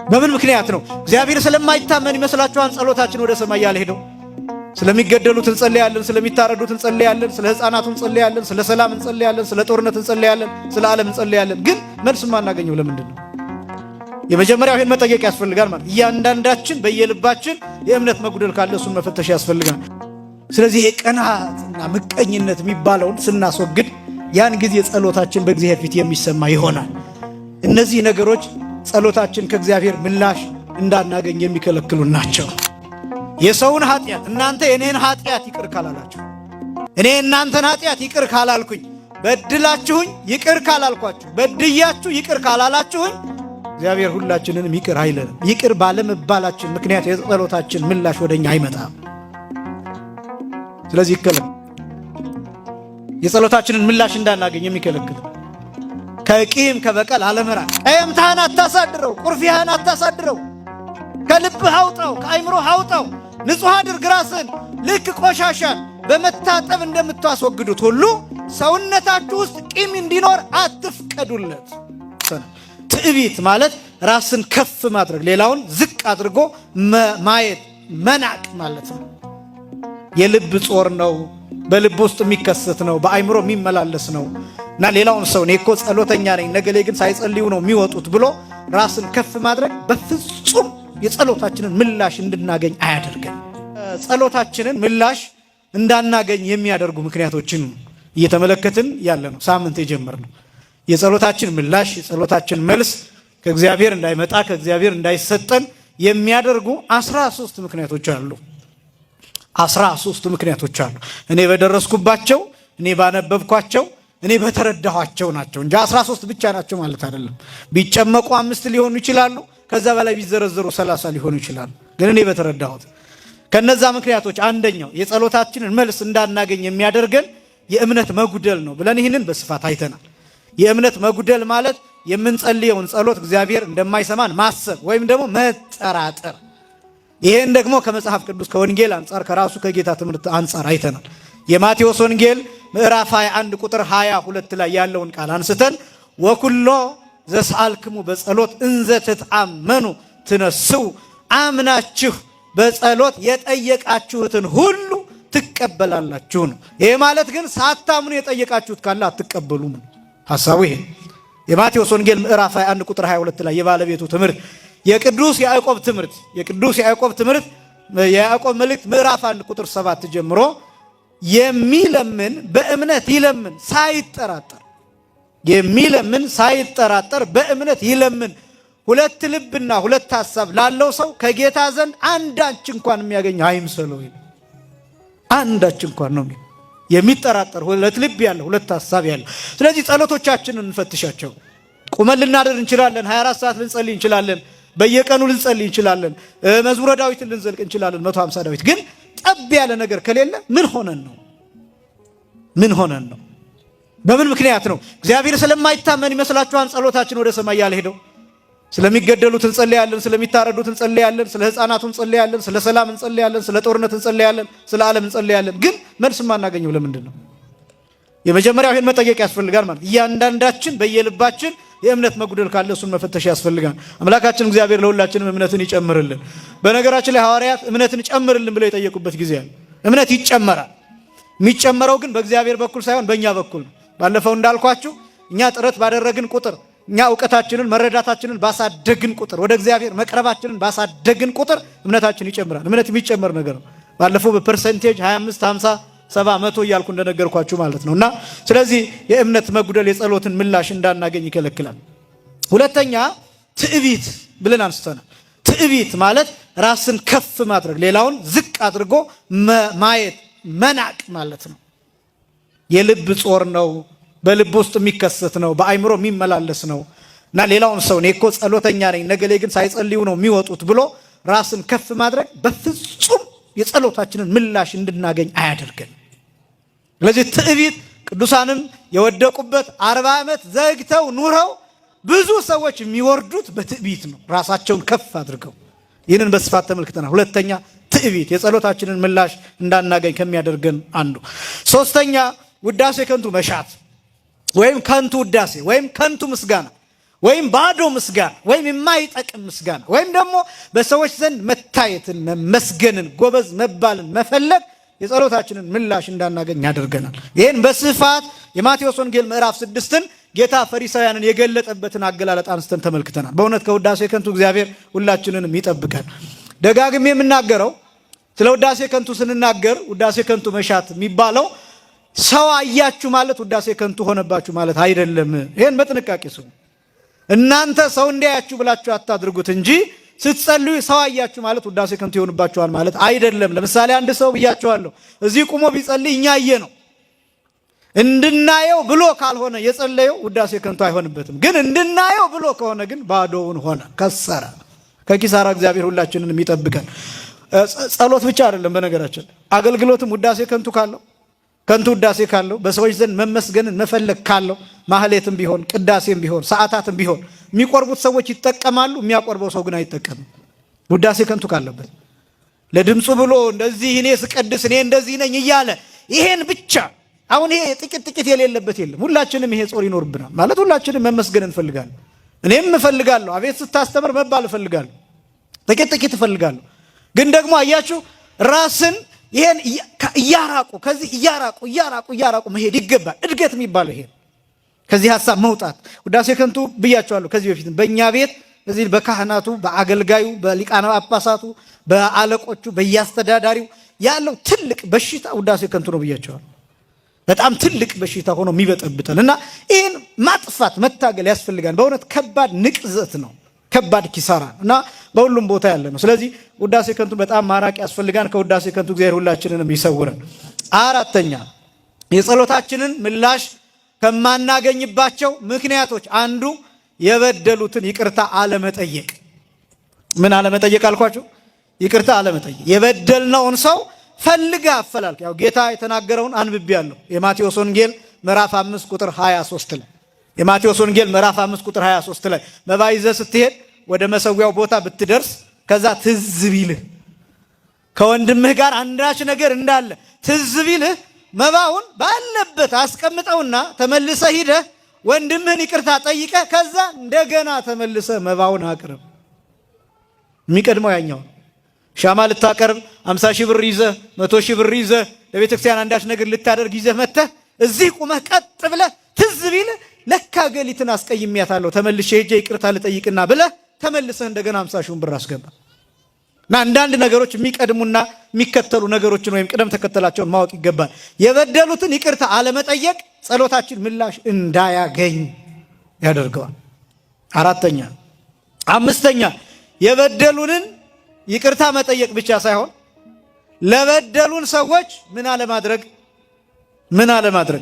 በምን ምክንያት ነው? እግዚአብሔር ስለማይታመን ይመስላችኋል ጸሎታችን ወደ ሰማይ ያልሄደው? ስለሚገደሉት እንጸልያለን፣ ስለሚታረዱት እንጸልያለን፣ ስለ ሕፃናቱ እንጸልያለን፣ ስለ ሰላም እንጸልያለን፣ ስለ ጦርነት እንጸልያለን፣ ስለ ዓለም እንጸልያለን። ግን መልስ ማናገኘው ለምንድን ነው? የመጀመሪያው ይሄን መጠየቅ ያስፈልጋል ማለት እያንዳንዳችን በየልባችን የእምነት መጉደል ካለ እሱን መፈተሽ ያስፈልጋል። ስለዚህ የቅናትና ምቀኝነት የሚባለውን ስናስወግድ ያን ጊዜ ጸሎታችን በእግዚአብሔር ፊት የሚሰማ ይሆናል። እነዚህ ነገሮች ጸሎታችን ከእግዚአብሔር ምላሽ እንዳናገኝ የሚከለክሉ ናቸው። የሰውን ኃጢአት እናንተ የኔን ኃጢአት ይቅር ካላላችሁ፣ እኔ እናንተን ኃጢአት ይቅር ካላልኩኝ፣ በድላችሁኝ ይቅር ካላልኳችሁ፣ በድያችሁ ይቅር ካላላችሁኝ እግዚአብሔር ሁላችንንም ይቅር አይለንም። ይቅር ባለመባላችን ምክንያት የጸሎታችን ምላሽ ወደኛ አይመጣም። ስለዚህ የጸሎታችንን ምላሽ እንዳናገኝ የሚከለክል ከቂም ከበቀል አለመራቅ። ቀየምታህን አታሳድረው፣ ቁርፊያህን አታሳድረው፣ ከልብህ አውጣው፣ ከአይምሮህ አውጣው። ንጹሕ አድርግ ራስን። ልክ ቆሻሻን በመታጠብ እንደምታስወግዱት ሁሉ ሰውነታችሁ ውስጥ ቂም እንዲኖር አትፍቀዱለት። ትዕቢት ማለት ራስን ከፍ ማድረግ፣ ሌላውን ዝቅ አድርጎ ማየት፣ መናቅ ማለት ነው። የልብ ጾር ነው፣ በልብ ውስጥ የሚከሰት ነው፣ በአይምሮ የሚመላለስ ነው እና ሌላውን ሰው እኔ እኮ ጸሎተኛ ነኝ ነገሌ ግን ሳይጸልዩ ነው የሚወጡት ብሎ ራስን ከፍ ማድረግ በፍጹም የጸሎታችንን ምላሽ እንድናገኝ አያደርገን። ጸሎታችንን ምላሽ እንዳናገኝ የሚያደርጉ ምክንያቶችን እየተመለከትን ያለ ነው ሳምንት የጀመርነው። የጸሎታችን ምላሽ የጸሎታችን መልስ ከእግዚአብሔር እንዳይመጣ ከእግዚአብሔር እንዳይሰጠን የሚያደርጉ 13 ምክንያቶች አሉ። 13 ምክንያቶች አሉ። እኔ በደረስኩባቸው፣ እኔ ባነበብኳቸው፣ እኔ በተረዳኋቸው ናቸው እንጂ 13 ብቻ ናቸው ማለት አይደለም። ቢጨመቁ 5 ሊሆኑ ይችላሉ፣ ከዛ በላይ ቢዘረዘሩ 30 ሊሆኑ ይችላሉ። ግን እኔ በተረዳሁት ከነዛ ምክንያቶች አንደኛው የጸሎታችንን መልስ እንዳናገኝ የሚያደርገን የእምነት መጉደል ነው ብለን ይህንን በስፋት አይተናል። የእምነት መጉደል ማለት የምንጸልየውን ጸሎት እግዚአብሔር እንደማይሰማን ማሰብ ወይም ደግሞ መጠራጠር። ይሄን ደግሞ ከመጽሐፍ ቅዱስ ከወንጌል አንጻር ከራሱ ከጌታ ትምህርት አንጻር አይተናል። የማቴዎስ ወንጌል ምዕራፍ 21 ቁጥር 22 ላይ ያለውን ቃል አንስተን ወኩሎ ዘሰአልክሙ በጸሎት እንዘ ትትአመኑ ትነስኡ፣ አምናችሁ በጸሎት የጠየቃችሁትን ሁሉ ትቀበላላችሁ ነው። ይሄ ማለት ግን ሳታምኑ የጠየቃችሁት ካለ አትቀበሉም። ሐሳቡ ይሄ የማቴዎስ ወንጌል ምዕራፍ 21 ቁጥር 22 ላይ የባለቤቱ ትምህርት የቅዱስ ያዕቆብ ትምህርት የያዕቆብ መልእክት ምዕራፍ 1 ቁጥር 7 ጀምሮ የሚለምን በእምነት ይለምን ሳይጠራጠር በእምነት ይለምን። ሁለት ልብና ሁለት ሐሳብ ላለው ሰው ከጌታ ዘንድ አንዳች እንኳን የሚያገኝ አይምሰለው። አንዳች እንኳን ነው የሚጠራጠር ሁለት ልብ ያለው ሁለት ሐሳብ ያለው። ስለዚህ ጸሎቶቻችንን እንፈትሻቸው። ቁመን ልናደር እንችላለን፣ 24 ሰዓት ልንጸልይ እንችላለን፣ በየቀኑ ልንጸልይ እንችላለን፣ መዝሙረ ዳዊትን ልንዘልቅ እንችላለን፣ 150 ዳዊት። ግን ጠብ ያለ ነገር ከሌለ ምን ሆነን ነው? በምን ምክንያት ነው? እግዚአብሔር ስለማይታመን ይመስላችኋል ጸሎታችን ወደ ሰማይ ያልሄደው? ስለሚገደሉት እንጸልያለን፣ ስለሚታረዱት እንጸልያለን፣ ስለ ሕፃናቱ እንጸልያለን፣ ስለ ሰላም እንጸልያለን፣ ስለ ጦርነት እንጸልያለን፣ ስለ ዓለም እንጸልያለን። ግን መልስ ማናገኘው ለምንድን ነው? የመጀመሪያው ይሄን መጠየቅ ያስፈልጋል ማለት እያንዳንዳችን በየልባችን የእምነት መጉደል ካለ እሱን መፈተሽ ያስፈልጋል። አምላካችን እግዚአብሔር ለሁላችንም እምነትን ይጨምርልን። በነገራችን ላይ ሐዋርያት እምነትን ጨምርልን ብለው የጠየቁበት ጊዜ አለ። እምነት ይጨመራል። የሚጨመረው ግን በእግዚአብሔር በኩል ሳይሆን በእኛ በኩል ነው። ባለፈው እንዳልኳችሁ እኛ ጥረት ባደረግን ቁጥር፣ እኛ ዕውቀታችንን መረዳታችንን ባሳደግን ቁጥር፣ ወደ እግዚአብሔር መቅረባችንን ባሳደግን ቁጥር እምነታችን ይጨምራል። እምነት የሚጨመር ነገር ነው። ባለፈው በፐርሰንቴጅ 25፣ 50፣ 70፣ 100 እያልኩ እንደነገርኳችሁ ማለት ነው። እና ስለዚህ የእምነት መጉደል የጸሎትን ምላሽ እንዳናገኝ ይከለክላል። ሁለተኛ ትዕቢት ብለን አንስተናል። ትዕቢት ማለት ራስን ከፍ ማድረግ፣ ሌላውን ዝቅ አድርጎ ማየት፣ መናቅ ማለት ነው። የልብ ጾር ነው፣ በልብ ውስጥ የሚከሰት ነው፣ በአይምሮ የሚመላለስ ነው እና ሌላውን ሰው እኔ እኮ ጸሎተኛ ነኝ ነገሌ ግን ሳይጸልዩ ነው የሚወጡት ብሎ ራስን ከፍ ማድረግ በፍጹም የጸሎታችንን ምላሽ እንድናገኝ አያደርገን። ስለዚህ ትዕቢት ቅዱሳንም የወደቁበት 40 ዓመት ዘግተው ኑረው ብዙ ሰዎች የሚወርዱት በትዕቢት ነው፣ ራሳቸውን ከፍ አድርገው። ይህንን በስፋት ተመልክተናል። ሁለተኛ ትዕቢት የጸሎታችንን ምላሽ እንዳናገኝ ከሚያደርገን አንዱ። ሶስተኛ ውዳሴ ከንቱ መሻት ወይም ከንቱ ውዳሴ ወይም ከንቱ ምስጋና ወይም ባዶ ምስጋና ወይም የማይጠቅም ምስጋና ወይም ደግሞ በሰዎች ዘንድ መታየትን፣ መመስገንን፣ ጎበዝ መባልን መፈለግ የጸሎታችንን ምላሽ እንዳናገኝ ያደርገናል። ይህን በስፋት የማቴዎስ ወንጌል ምዕራፍ 6ን ጌታ ፈሪሳውያንን የገለጠበትን አገላለጥ አንስተን ተመልክተናል። በእውነት ከውዳሴ ከንቱ እግዚአብሔር ሁላችንንም ይጠብቃል። ደጋግሜ የምናገረው ስለ ውዳሴ ከንቱ ስንናገር ውዳሴ ከንቱ መሻት የሚባለው ሰው አያችሁ ማለት ውዳሴ ከንቱ ሆነባችሁ ማለት አይደለም። ይህን በጥንቃቄ ስሙ። እናንተ ሰው እንዲያያችሁ ብላችሁ አታድርጉት እንጂ ስትጸልዩ ሰው አያችሁ ማለት ውዳሴ ከንቱ ይሆንባችኋል ማለት አይደለም። ለምሳሌ አንድ ሰው ብያችኋለሁ፣ እዚህ ቁሞ ቢጸልይ እኛ አየ ነው እንድናየው ብሎ ካልሆነ የጸለየው ውዳሴ ከንቱ አይሆንበትም። ግን እንድናየው ብሎ ከሆነ ግን ባዶውን ሆነ፣ ከሰረ። ከኪሳራ እግዚአብሔር ሁላችንን የሚጠብቀን። ጸሎት ብቻ አይደለም፣ በነገራችን አገልግሎትም ውዳሴ ከንቱ ካለው ከንቱ ውዳሴ ካለው በሰዎች ዘንድ መመስገንን መፈለግ ካለው ማህሌትም ቢሆን ቅዳሴም ቢሆን ሰዓታትም ቢሆን የሚቆርቡት ሰዎች ይጠቀማሉ፣ የሚያቆርበው ሰው ግን አይጠቀምም። ውዳሴ ከንቱ ካለበት ለድምፁ ብሎ እንደዚህ እኔ ስቀድስ እኔ እንደዚህ ነኝ እያለ ይሄን ብቻ። አሁን ይሄ ጥቂት የሌለበት የለም። ሁላችንም ይሄ ጾር ይኖርብናል። ማለት ሁላችንም መመስገን እንፈልጋለን። እኔም እፈልጋለሁ፣ አቤት ስታስተምር መባል እፈልጋለሁ፣ ጥቂት እፈልጋለሁ። ግን ደግሞ አያችሁ ራስን ይሄን እያራቁ ከዚህ እያራቁ መሄድ ይገባል። እድገት የሚባለው ይሄ ከዚህ ሐሳብ መውጣት። ውዳሴ ከንቱ ብያቸዋለሁ ከዚህ በፊት በእኛ ቤት እዚህ በካህናቱ፣ በአገልጋዩ፣ በሊቃነ ጳጳሳቱ፣ በአለቆቹ፣ በያስተዳዳሪው ያለው ትልቅ በሽታ ውዳሴ ከንቱ ነው ብያቸዋለሁ። በጣም ትልቅ በሽታ ሆኖ የሚበጠብጠን እና ይህን ማጥፋት መታገል ያስፈልጋል። በእውነት ከባድ ንቅዘት ነው፣ ከባድ ኪሳራ እና በሁሉም ቦታ ያለ ነው። ስለዚህ ውዳሴ ከንቱ በጣም ማራቅ ያስፈልጋል። ከውዳሴ ከንቱ እግዚአብሔር ሁላችንንም ይሰውረን። አራተኛ የጸሎታችንን ምላሽ ከማናገኝባቸው ምክንያቶች አንዱ የበደሉትን ይቅርታ አለመጠየቅ። ምን አለመጠየቅ አልኳችሁ? ይቅርታ አለመጠየቅ። የበደልነውን ሰው ፈልጋ አፈላልክ። ያው ጌታ የተናገረውን አንብቤያለሁ። የማቴዎስ ወንጌል ምዕራፍ 5 ቁጥር 23 ላይ የማቴዎስ ወንጌል ምዕራፍ 5 ቁጥር 23 ላይ መባ ይዘህ ስትሄድ ወደ መሰዊያው ቦታ ብትደርስ ከዛ ትዝ ቢልህ ከወንድምህ ጋር አንዳች ነገር እንዳለ ትዝ ቢልህ መባውን ባለበት አስቀምጠውና ተመልሰህ ሂደህ ወንድምህን ይቅርታ ጠይቀህ ከዛ እንደገና ተመልሰህ መባውን አቅርብ። የሚቀድመው ያኛው ሻማ ልታቀርብ 50 ሺህ ብር ይዘህ 100 ሺህ ብር ይዘህ ለቤተ ክርስቲያን አንዳች ነገር ልታደርግ ይዘህ መጥተህ እዚህ ቁመህ ቀጥ ብለህ ትዝ ቢልህ ለካ ገሊትን አስቀይሜያታለሁ ተመልሼ ሄጄ ይቅርታ ልጠይቅና ብለህ ተመልሰህ እንደገና 50 ሺህ ብር አስገባ። እና አንዳንድ ነገሮች የሚቀድሙና የሚከተሉ ነገሮችን ወይም ቅደም ተከተላቸውን ማወቅ ይገባል። የበደሉትን ይቅርታ አለመጠየቅ ጸሎታችን ምላሽ እንዳያገኝ ያደርገዋል። አምስተኛ የበደሉንን ይቅርታ መጠየቅ ብቻ ሳይሆን ለበደሉን ሰዎች ምን አለማድረግ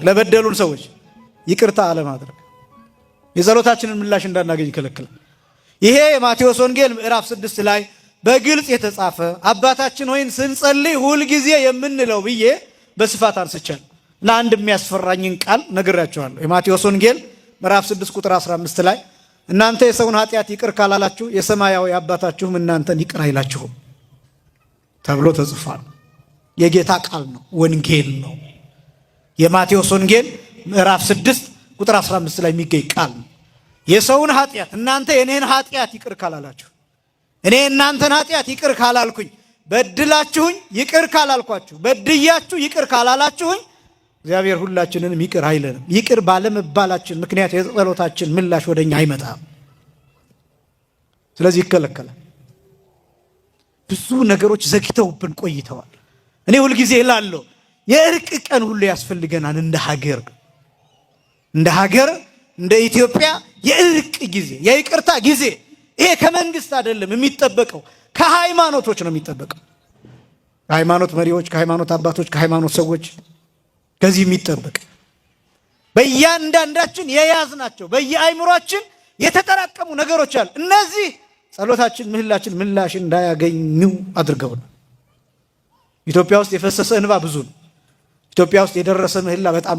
ለበደሉን ሰዎች ይቅርታ አለማድረግ የጸሎታችንን ምላሽ እንዳናገኝ ይከለክላል። ይሄ የማቴዎስ ወንጌል ምዕራፍ 6 ላይ በግልጽ የተጻፈ አባታችን ሆይን ስንጸልይ ሁልጊዜ የምንለው ብዬ በስፋት አንስቻለሁ እና አንድ የሚያስፈራኝን ቃል ነግራችኋለሁ። የማቴዎስ ወንጌል ምዕራፍ 6 ቁጥር 15 ላይ እናንተ የሰውን ኃጢአት ይቅር ካላላችሁ የሰማያዊ አባታችሁም እናንተን ይቅር አይላችሁም ተብሎ ተጽፏል። የጌታ ቃል ነው፣ ወንጌል ነው። የማቴዎስ ወንጌል ምዕራፍ 6 ቁጥር 15 ላይ የሚገኝ ቃል ነው። የሰውን ኃጢአት እናንተ የኔን ኃጢአት ይቅር ካላላችሁ እኔ እናንተን ኃጢአት ይቅር ካላልኩኝ በድላችሁኝ ይቅር ካላልኳችሁ በድያችሁ ይቅር ካላላችሁኝ እግዚአብሔር ሁላችንንም ይቅር አይለንም። ይቅር ባለመባላችን ምክንያት የጸሎታችን ምላሽ ወደኛ አይመጣም። ስለዚህ ይከለከላል። ብዙ ነገሮች ዘግተውብን ቆይተዋል። እኔ ሁልጊዜ እላለሁ የእርቅ ቀን ሁሉ ያስፈልገናል። እንደ ሀገር እንደ ኢትዮጵያ የእርቅ ጊዜ የይቅርታ ጊዜ ይሄ ከመንግስት አይደለም የሚጠበቀው፣ ከሃይማኖቶች ነው የሚጠበቀው። ከሃይማኖት መሪዎች፣ ከሃይማኖት አባቶች፣ ከሃይማኖት ሰዎች ከዚህ የሚጠበቅ በእያንዳንዳችን የያዝናቸው በየአይምሯችን የተጠራቀሙ ነገሮች አሉ። እነዚህ ጸሎታችን ምህላችን ምላሽ እንዳያገኙ አድርገውናል። ኢትዮጵያ ውስጥ የፈሰሰ እንባ ብዙ ነው። ኢትዮጵያ ውስጥ የደረሰ ምህላ በጣም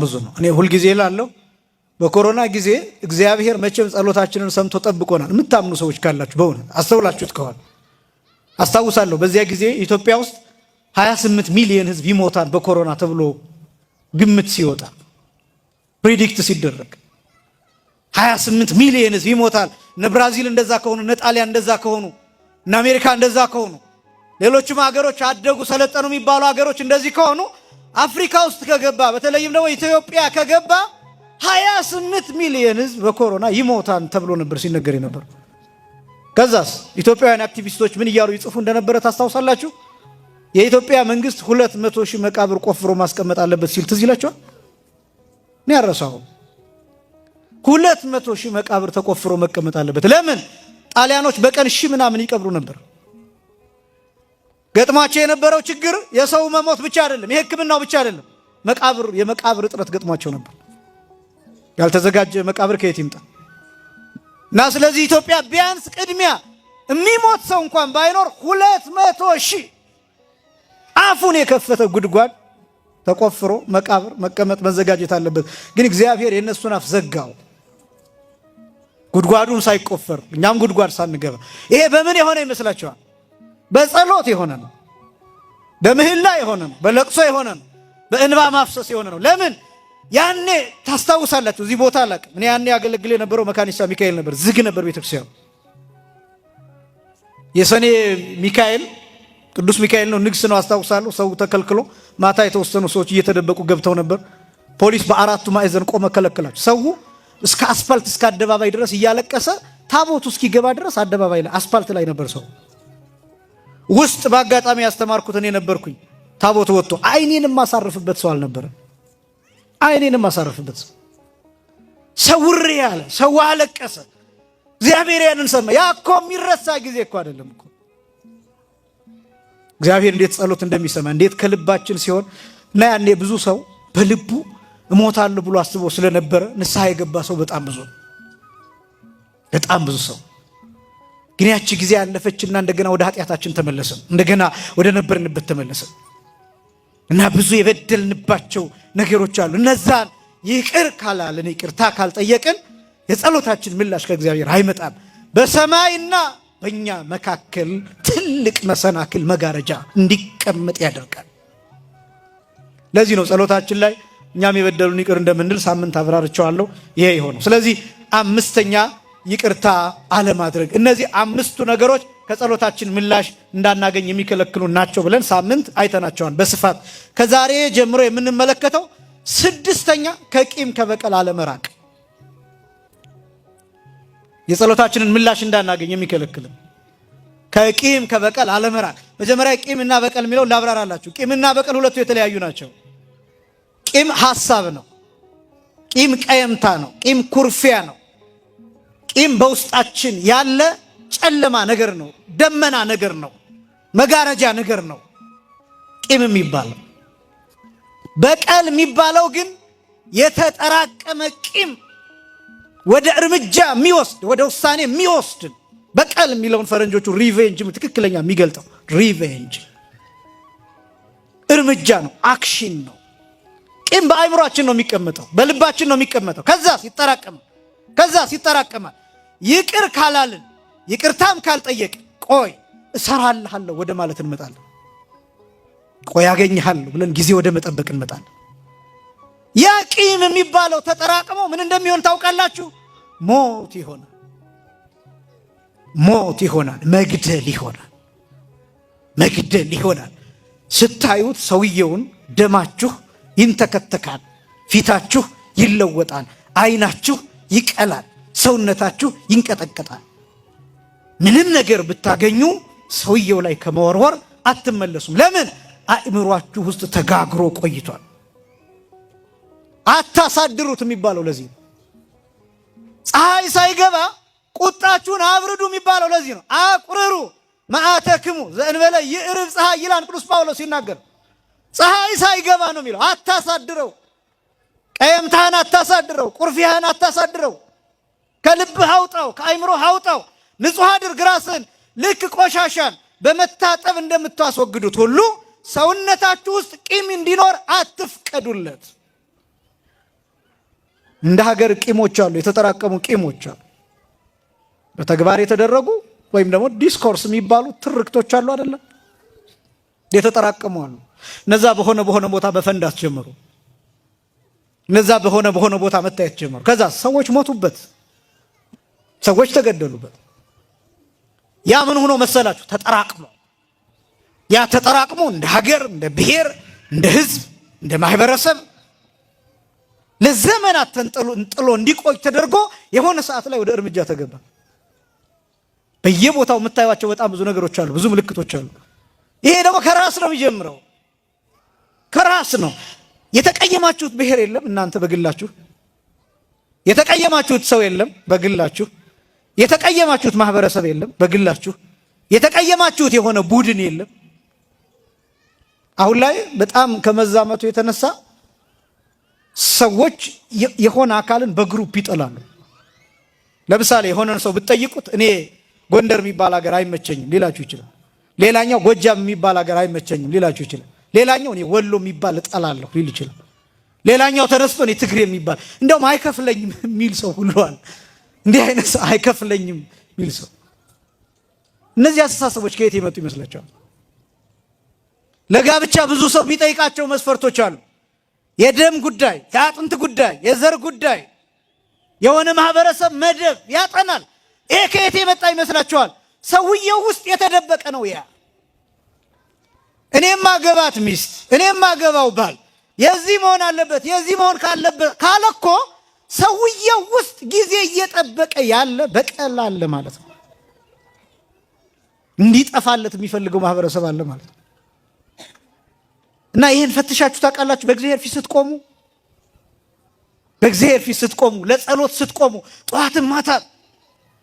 ብዙ ነው። እኔ ሁልጊዜ እላለሁ በኮሮና ጊዜ እግዚአብሔር መቼም ጸሎታችንን ሰምቶ ጠብቆናል። የምታምኑ ሰዎች ካላችሁ በእውነት አስተውላችሁት ከሆነ አስታውሳለሁ በዚያ ጊዜ ኢትዮጵያ ውስጥ 28 ሚሊዮን ህዝብ ይሞታል በኮሮና ተብሎ ግምት ሲወጣ ፕሪዲክት ሲደረግ 28 ሚሊዮን ህዝብ ይሞታል። እነ ብራዚል እንደዛ ከሆኑ፣ እነ ጣሊያን እንደዛ ከሆኑ፣ እነ አሜሪካ እንደዛ ከሆኑ፣ ሌሎችም ሀገሮች አደጉ ሰለጠኑ የሚባሉ ሀገሮች እንደዚህ ከሆኑ አፍሪካ ውስጥ ከገባ በተለይም ደግሞ ኢትዮጵያ ከገባ 28 ሚሊዮን ህዝብ በኮሮና ይሞታል ተብሎ ነበር ሲነገር ነበር። ከዛስ ኢትዮጵያውያን አክቲቪስቶች ምን እያሉ ይጽፉ እንደነበረ ታስታውሳላችሁ? የኢትዮጵያ መንግስት 200 ሺህ መቃብር ቆፍሮ ማስቀመጥ አለበት ሲል ትዝ ይላችኋል? እኔ ያረሳው 200 ሺህ መቃብር ተቆፍሮ መቀመጥ አለበት። ለምን? ጣሊያኖች በቀን ሺህ ምናምን ይቀብሩ ነበር። ገጥሟቸው የነበረው ችግር የሰው መሞት ብቻ አይደለም፣ የሕክምናው ብቻ አይደለም፣ የመቃብር እጥረት ገጥሟቸው ነበር። ያልተዘጋጀ መቃብር ከየት ይምጣ? እና ስለዚህ ኢትዮጵያ ቢያንስ ቅድሚያ የሚሞት ሰው እንኳን ባይኖር 200 ሺህ አፉን የከፈተ ጉድጓድ ተቆፍሮ መቃብር መቀመጥ መዘጋጀት አለበት። ግን እግዚአብሔር የነሱን አፍ ዘጋው፣ ጉድጓዱን ሳይቆፈር እኛም ጉድጓድ ሳንገባ። ይሄ በምን የሆነ ይመስላችኋል? በጸሎት የሆነ ነው፣ በምህላ የሆነ ነው፣ በለቅሶ የሆነ ነው፣ በእንባ ማፍሰስ የሆነ ነው። ለምን? ያኔ ታስታውሳላችሁ፣ እዚህ ቦታ አላውቅም እኔ ያኔ ያገለግል የነበረው መካኒሳ ሚካኤል ነበር። ዝግ ነበር ቤተክርስቲያኑ። የሰኔ ሚካኤል ቅዱስ ሚካኤል ነው፣ ንግስ ነው አስታውሳለሁ። ሰው ተከልክሎ ማታ የተወሰኑ ሰዎች እየተደበቁ ገብተው ነበር። ፖሊስ በአራቱ ማዕዘን ቆመ ከለከላቸው። ሰው እስከ አስፋልት እስከ አደባባይ ድረስ እያለቀሰ ታቦቱ እስኪገባ ድረስ አደባባይ ላይ አስፋልት ላይ ነበር ሰው። ውስጥ በአጋጣሚ ያስተማርኩት እኔ ነበርኩኝ። ታቦቱ ወጥቶ አይኔንም ማሳረፍበት ሰው አልነበረ። አይኔንም ማሳረፍበት ሰው ውር ያለ ሰው አለቀሰ። እግዚአብሔር ያንን ሰማ። ያ እኮ የሚረሳ ጊዜ እኮ አይደለም እኮ። እግዚአብሔር እንዴት ጸሎት እንደሚሰማ እንዴት ከልባችን ሲሆን እና ያኔ ብዙ ሰው በልቡ እሞታለሁ ብሎ አስቦ ስለነበረ ንስሐ የገባ ሰው በጣም ብዙ ሰው። ግን ያቺ ጊዜ ያለፈችና እንደገና ወደ ኃጢአታችን ተመለሰን፣ እንደገና ወደ ነበርንበት ተመለሰን እና ብዙ የበደልንባቸው ነገሮች አሉ። እነዛን ይቅር ካላልን ይቅርታ ካልጠየቅን የጸሎታችን ምላሽ ከእግዚአብሔር አይመጣም። በሰማይና በእኛ መካከል ትልቅ መሰናክል መጋረጃ እንዲቀመጥ ያደርጋል። ለዚህ ነው ጸሎታችን ላይ እኛም የበደሉን ይቅር እንደምንል ሳምንት አብራርቸዋለሁ። ይሄ ይሆነው። ስለዚህ አምስተኛ ይቅርታ አለማድረግ። እነዚህ አምስቱ ነገሮች ከጸሎታችን ምላሽ እንዳናገኝ የሚከለክሉ ናቸው ብለን ሳምንት አይተናቸዋል በስፋት። ከዛሬ ጀምሮ የምንመለከተው ስድስተኛ ከቂም ከበቀል አለመራቅ፣ የጸሎታችንን ምላሽ እንዳናገኝ የሚከለክልን ከቂም ከበቀል አለመራቅ። መጀመሪያ ቂም እና በቀል የሚለው ላብራራላችሁ። ቂም እና በቀል ሁለቱ የተለያዩ ናቸው። ቂም ሐሳብ ነው። ቂም ቀየምታ ነው። ቂም ኩርፊያ ነው። ቂም በውስጣችን ያለ ጨለማ ነገር ነው፣ ደመና ነገር ነው፣ መጋረጃ ነገር ነው ቂም የሚባለው። በቀል የሚባለው ግን የተጠራቀመ ቂም ወደ እርምጃ የሚወስድ ወደ ውሳኔ የሚወስድ። በቀል የሚለውን ፈረንጆቹ ሪቬንጅ ትክክለኛ የሚገልጠው ሪቬንጅ እርምጃ ነው፣ አክሽን ነው። ቂም በአይምሯችን ነው የሚቀመጠው፣ በልባችን ነው የሚቀመጠው። ከዛ ይጠራቀማል። ይቅር ካላልን ይቅርታም ካልጠየቅ ቆይ እሰራልሃለሁ ወደ ማለት እንመጣለን። ቆይ ያገኝሃለሁ ብለን ጊዜ ወደ መጠበቅ እንመጣለን። ያ ቂም የሚባለው ተጠራቅሞ ምን እንደሚሆን ታውቃላችሁ? ሞት ይሆናል፣ መግደል ይሆናል። ስታዩት ሰውየውን ደማችሁ ይንተከተካል፣ ፊታችሁ ይለወጣል፣ አይናችሁ ይቀላል፣ ሰውነታችሁ ይንቀጠቀጣል። ምንም ነገር ብታገኙ ሰውየው ላይ ከመወርወር አትመለሱም። ለምን? አእምሯችሁ ውስጥ ተጋግሮ ቆይቷል። አታሳድሩት የሚባለው ለዚህ ነው። ፀሐይ ሳይገባ ቁጣችሁን አብርዱ የሚባለው ለዚህ ነው። አቁርሩ መዓተክሙ ዘእንበለ ይዕርብ ፀሐይ ይላል ቅዱስ ጳውሎስ ሲናገር። ፀሐይ ሳይገባ ነው የሚለው። አታሳድረው፣ ቀየምታህን አታሳድረው፣ ቁርፊያህን አታሳድረው። ከልብህ አውጣው፣ ከአይምሮህ አውጣው። ንጹሕ አድርግ ራስህን። ልክ ቆሻሻን በመታጠብ እንደምታስወግዱት ሁሉ ሰውነታችሁ ውስጥ ቂም እንዲኖር አትፍቀዱለት። እንደ ሀገር ቂሞች አሉ፣ የተጠራቀሙ ቂሞች አሉ። በተግባር የተደረጉ ወይም ደግሞ ዲስኮርስ የሚባሉ ትርክቶች አሉ አይደለም? የተጠራቀሙ አሉ። እነዛ በሆነ ቦታ በፈንዳት ጀመሩ። እነዛ በሆነ ቦታ መታየት ጀመሩ። ከዛ ሰዎች ሞቱበት፣ ሰዎች ተገደሉበት። ያ ምን ሆኖ መሰላችሁ? ተጠራቅሞ። ያ ተጠራቅሞ እንደ ሀገር፣ እንደ ብሔር፣ እንደ ህዝብ፣ እንደ ማህበረሰብ ለዘመናት ተንጥሎ እንዲቆይ ተደርጎ የሆነ ሰዓት ላይ ወደ እርምጃ ተገባ። በየቦታው የምታዩቸው በጣም ብዙ ነገሮች አሉ፣ ብዙ ምልክቶች አሉ። ይሄ ደግሞ ከራስ ነው የሚጀምረው፣ ከራስ ነው። የተቀየማችሁት ብሔር የለም እናንተ በግላችሁ፣ የተቀየማችሁት ሰው የለም በግላችሁ፣ የተቀየማችሁት ማህበረሰብ የለም በግላችሁ፣ የተቀየማችሁት የሆነ ቡድን የለም። አሁን ላይ በጣም ከመዛመቱ የተነሳ ሰዎች የሆነ አካልን በግሩፕ ይጠላሉ። ለምሳሌ የሆነን ሰው ብትጠይቁት እኔ ጎንደር የሚባል ሀገር አይመቸኝም ሊላችሁ ይችላል። ሌላኛው ጎጃም የሚባል ሀገር አይመቸኝም ሊላችሁ ይችላል። ሌላኛው እኔ ወሎ የሚባል እጠላለሁ ሊል ይችላል። ሌላኛው ተነስቶ እኔ ትግሬ የሚባል እንደውም አይከፍለኝም የሚል ሰው ሁሉ አለ። እንዲህ አይነት ሰው አይከፍለኝም የሚል ሰው። እነዚህ አስተሳሰቦች ከየት የመጡ ይመስላችኋል? ለጋብቻ ብዙ ሰው ቢጠይቃቸው መስፈርቶች አሉ። የደም ጉዳይ፣ የአጥንት ጉዳይ፣ የዘር ጉዳይ፣ የሆነ ማህበረሰብ መደብ ያጠናል። ይሄ ከየት የመጣ ይመስላችኋል? ሰውየው ውስጥ የተደበቀ ነው። ያ እኔም ማገባት ሚስት፣ እኔም ማገባው ባል የዚህ መሆን አለበት፣ የዚህ መሆን ካለበት ካለኮ ሰውየው ውስጥ ጊዜ እየጠበቀ ያለ በቀል አለ ማለት ነው። እንዲጠፋለት የሚፈልገው ማህበረሰብ አለ ማለት ነው። እና ይህን ፈትሻችሁ ታውቃላችሁ? በእግዚአብሔር ፊት ስትቆሙ፣ በእግዚአብሔር ፊት ስትቆሙ፣ ለጸሎት ስትቆሙ፣ ጠዋትም ማታ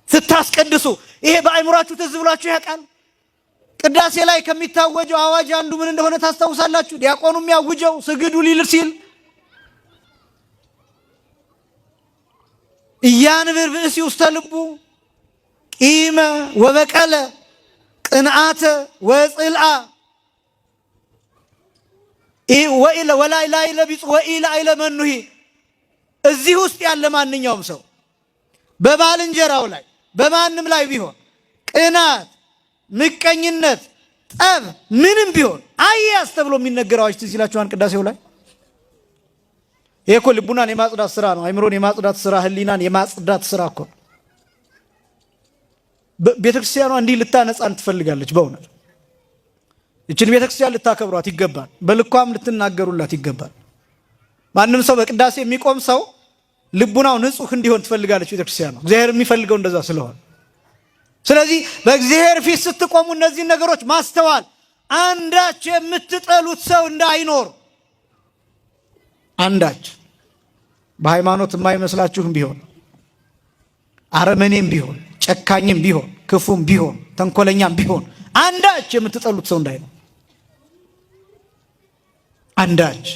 ስታስቀድሱ ይሄ በአእምሯችሁ ትዝ ብሏችሁ ያውቃል? ቅዳሴ ላይ ከሚታወጀው አዋጅ አንዱ ምን እንደሆነ ታስታውሳላችሁ? ዲያቆኑ የሚያውጀው ስግዱ ሊል ሲል እያንብር ብእሲ ውስተ ልቡ ቂመ ወበቀለ ቅንዓተ ወጽልአ ወኢለ ወላይለ ቢጽ ወኢለ አይለ መኑሂ። እዚህ ውስጥ ያለ ማንኛውም ሰው በባልንጀራው ላይ በማንም ላይ ቢሆን ቅናት፣ ምቀኝነት፣ ጠብ ምንም ቢሆን አያስ ተብሎ የሚነገረው አዋጅ ትዝ ይላችኋል ቅዳሴው ላይ። ይሄ እኮ ልቡናን የማጽዳት ስራ ነው። አይምሮን የማጽዳት ስራ፣ ህሊናን የማጽዳት ስራ እኮ። ቤተክርስቲያኗ እንዲህ ልታነጻን ትፈልጋለች። በእውነት እችን ቤተክርስቲያን ልታከብሯት ይገባል። በልኳም ልትናገሩላት ይገባል። ማንም ሰው በቅዳሴ የሚቆም ሰው ልቡናው ንጹህ እንዲሆን ትፈልጋለች ቤተክርስቲያን ነው። እግዚአብሔር የሚፈልገው እንደዛ ስለሆነ፣ ስለዚህ በእግዚአብሔር ፊት ስትቆሙ እነዚህ ነገሮች ማስተዋል፣ አንዳች የምትጠሉት ሰው እንዳይኖር፣ አንዳች በሃይማኖት የማይመስላችሁም ቢሆን፣ አረመኔም ቢሆን፣ ጨካኝም ቢሆን፣ ክፉም ቢሆን፣ ተንኮለኛም ቢሆን አንዳች የምትጠሉት ሰው እንዳይኖር፣ አንዳች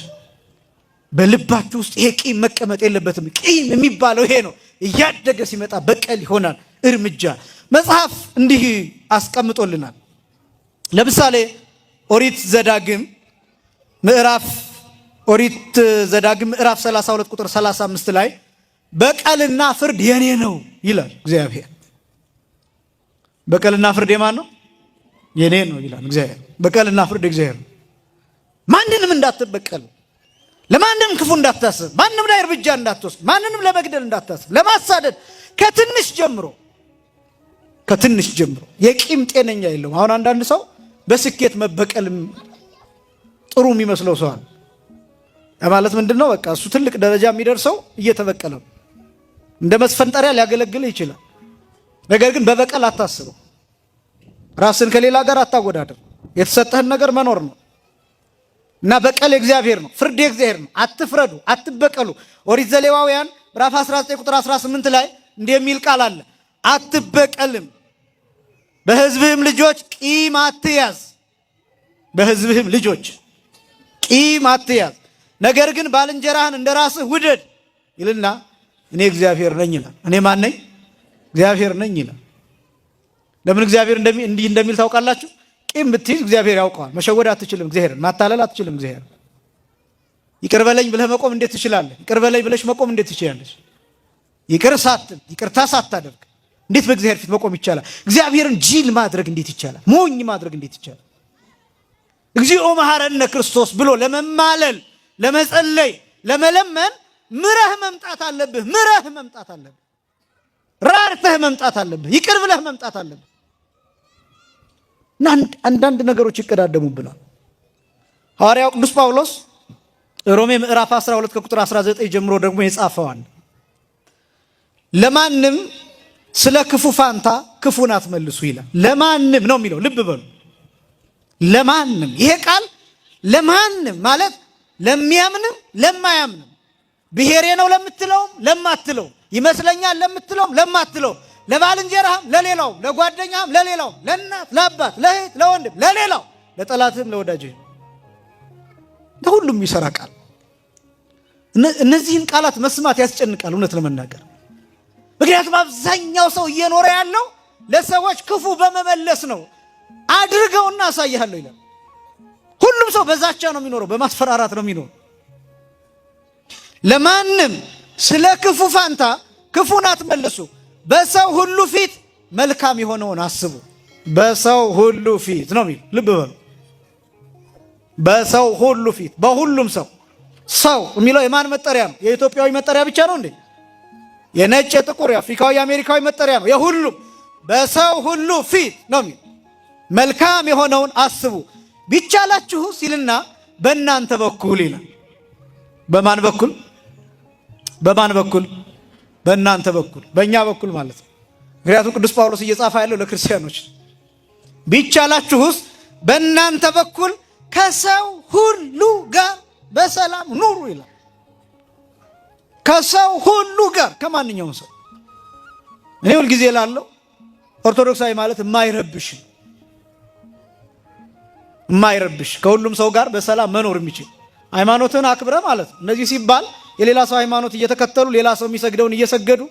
በልባችሁ ውስጥ ይሄ ቂም መቀመጥ የለበትም። ቂም የሚባለው ይሄ ነው። እያደገ ሲመጣ በቀል ይሆናል፣ እርምጃ። መጽሐፍ እንዲህ አስቀምጦልናል። ለምሳሌ ኦሪት ዘዳግም ምዕራፍ 32 ቁጥር 35 ላይ በቀልና ፍርድ የኔ ነው ይላል እግዚአብሔር። በቀልና ፍርድ የማን ነው? የኔ ነው ይላል እግዚአብሔር። በቀልና ፍርድ እግዚአብሔር ነው። ማንንም እንዳትበቀል፣ ለማንም ክፉ እንዳታስብ፣ ማንም ላይ እርምጃ እንዳትወስድ፣ ማንንም ለመግደል እንዳታስብ፣ ለማሳደድ ከትንሽ ጀምሮ የቂም ጤነኛ የለውም። አሁን አንዳንድ ሰው በስኬት መበቀልም ጥሩ የሚመስለው ሰው አለ። ማለት ምንድነው? በቃ እሱ ትልቅ ደረጃ የሚደርሰው እየተበቀለ ነው። እንደ መስፈንጠሪያ ሊያገለግል ይችላል። ነገር ግን በበቀል አታስበው። ራስን ከሌላ ጋር አታወዳደር። የተሰጠህን ነገር መኖር ነው እና በቀል የእግዚአብሔር ነው፣ ፍርድ የእግዚአብሔር ነው። አትፍረዱ፣ አትበቀሉ። ኦሪት ዘሌዋውያን ምዕራፍ 19 ቁጥር 18 ላይ እንዲህ የሚል ቃል አለ። አትበቀልም፣ በሕዝብህም ልጆች ቂም አትያዝ። በሕዝብህም ልጆች ቂም አትያዝ፣ ነገር ግን ባልንጀራህን እንደ ራስህ ውደድ ይልና እኔ እግዚአብሔር ነኝ ይላል። እኔ ማን ነኝ? እግዚአብሔር ነኝ ይላል። ለምን እግዚአብሔር እንዲህ እንደሚል ታውቃላችሁ? ቂም ብትይዝ እግዚአብሔር ያውቀዋል። መሸወድ አትችልም፣ እግዚአብሔርን ማታለል አትችልም። እግዚአብሔር ይቅር በለኝ ብለህ መቆም እንዴት ትችላለህ? ይቅር በለኝ ብለሽ መቆም እንዴት ትችላለሽ? ይቅርታ ሳታደርግ እንዴት በእግዚአብሔር ፊት መቆም ይቻላል? እግዚአብሔርን ጅል ማድረግ እንዴት ይቻላል? ሞኝ ማድረግ እንዴት ይቻላል? እግዚኦ መሐረነ ክርስቶስ ብሎ ለመማለል፣ ለመጸለይ፣ ለመለመን ምረህ መምጣት አለብህ። ምረህ መምጣት አለብህ። ራርተህ መምጣት አለብህ። ይቅር ብለህ መምጣት አለብህ። እና አንዳንድ ነገሮች ይቀዳደሙብናል። ሐዋርያው ቅዱስ ጳውሎስ ሮሜ ምዕራፍ 12 ከቁጥር 19 ጀምሮ ደግሞ የጻፈዋል። ለማንም ስለ ክፉ ፋንታ ክፉን አትመልሱ ይላል። ለማንም ነው የሚለው። ልብ በሉ፣ ለማንም። ይሄ ቃል ለማንም ማለት ለሚያምንም ለማያምንም፣ ብሔሬ ነው ለምትለውም ለማትለው፣ ይመስለኛል ለምትለውም ለማትለው፣ ለባልንጀራህም ለሌላውም፣ ለጓደኛህም ለሌላውም፣ ለእናት ለአባት፣ ለእህት ለወንድም፣ ለሌላው፣ ለጠላትህም ለወዳጅህም፣ ለሁሉም የሚሰራ ቃል። እነዚህን ቃላት መስማት ያስጨንቃል እውነት ለመናገር። ምክንያቱም አብዛኛው ሰው እየኖረ ያለው ለሰዎች ክፉ በመመለስ ነው። አድርገውና አሳይሃለሁ ይላል። ሁሉም ሰው በዛቻ ነው የሚኖረው፣ በማስፈራራት ነው የሚኖረው። ለማንም ስለ ክፉ ፋንታ ክፉን አትመልሱ፣ በሰው ሁሉ ፊት መልካም የሆነውን አስቡ። በሰው ሁሉ ፊት ነው የሚል። ልብ በሉ፣ በሰው ሁሉ ፊት። በሁሉም ሰው። ሰው የሚለው የማን መጠሪያ ነው? የኢትዮጵያዊ መጠሪያ ብቻ ነው እንዴ? የነጭ፣ የጥቁር፣ የአፍሪካዊ፣ የአሜሪካዊ መጠሪያ ነው። የሁሉም በሰው ሁሉ ፊት ነው የሚል። መልካም የሆነውን አስቡ ቢቻላችሁ ሲልና በእናንተ በኩል ይላል። በማን በኩል? በማን በኩል? በእናንተ በኩል፣ በእኛ በኩል ማለት ነው። ምክንያቱም ቅዱስ ጳውሎስ እየጻፈ ያለው ለክርስቲያኖች። ቢቻላችሁስ በእናንተ በኩል ከሰው ሁሉ ጋር በሰላም ኑሩ ይላል። ከሰው ሁሉ ጋር፣ ከማንኛውም ሰው። እኔ ሁልጊዜ ላለው ኦርቶዶክሳዊ ማለት የማይረብሽ ከሁሉም ሰው ጋር በሰላም መኖር የሚችል ሃይማኖትን አክብረ ማለት ነው። እነዚህ ሲባል የሌላ ሰው ሃይማኖት እየተከተሉ ሌላ ሰው የሚሰግደውን እየሰገዱ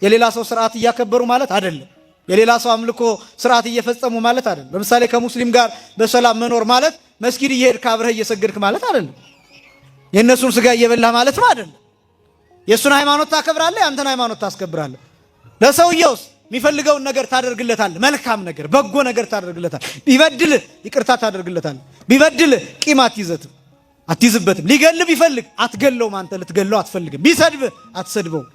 የሌላ ሰው ስርዓት እያከበሩ ማለት አይደለም። የሌላ ሰው አምልኮ ስርዓት እየፈጸሙ ማለት አይደለም። ለምሳሌ ከሙስሊም ጋር በሰላም መኖር ማለት መስጊድ እየሄድክ አብረህ እየሰገድክ ማለት አይደለም። የእነሱን ስጋ እየበላህ ማለት ነው አይደለም። የእሱን ሃይማኖት ታከብራለህ፣ ያንተን ሃይማኖት ታስከብራለህ። ለሰውየውስ የሚፈልገውን ነገር ታደርግለታለህ። መልካም ነገር፣ በጎ ነገር ታደርግለታለህ። ቢበድልህ ይቅርታ ታደርግለታለህ። ቢበድልህ ቂም አትይዝበትም። ሊገልህ ቢፈልግ አትገለውም። አንተ ልትገለው አትፈልግም። ቢሰድብህ አትሰድበውም።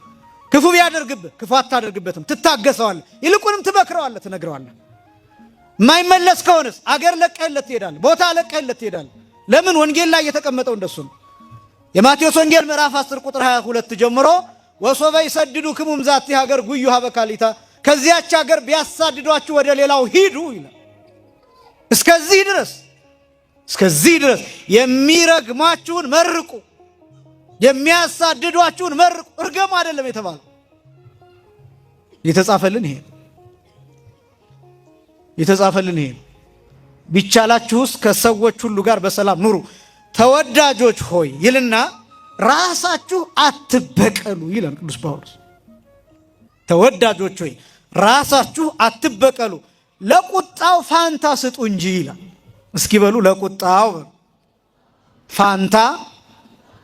ክፉ ቢያደርግብህ ክፉ አታደርግበትም። ትታገሰዋለህ። ይልቁንም ትመክረዋለህ፣ ትነግረዋለህ። የማይመለስ ከሆነስ አገር ለቀህለት ትሄዳለህ፣ ቦታ ለቀህለት ትሄዳለህ። ለምን? ወንጌል ላይ የተቀመጠው እንደሱ ነው። የማቴዎስ ወንጌል ምዕራፍ 10 ቁጥር 22 ጀምሮ ወሶበ ይሰድዱክሙ እምዛቲ ሀገር ጉዩሃ በካሊታ፣ ከዚያች ሀገር ቢያሳድዷችሁ ወደ ሌላው ሂዱ ይላል። እስከዚህ ድረስ የሚረግሟችሁን መርቁ፣ የሚያሳድዷችሁን መርቁ። እርገሙ አይደለም የተባለው። የተጻፈልን ይሄ ቢቻላችሁስ ከሰዎች ሁሉ ጋር በሰላም ኑሩ ተወዳጆች ሆይ ይልና ራሳችሁ አትበቀሉ ይላል ቅዱስ ጳውሎስ። ተወዳጆች ሆይ ራሳችሁ አትበቀሉ፣ ለቁጣው ፋንታ ስጡ እንጂ ይላል። እስኪ በሉ፣ ለቁጣው ፋንታ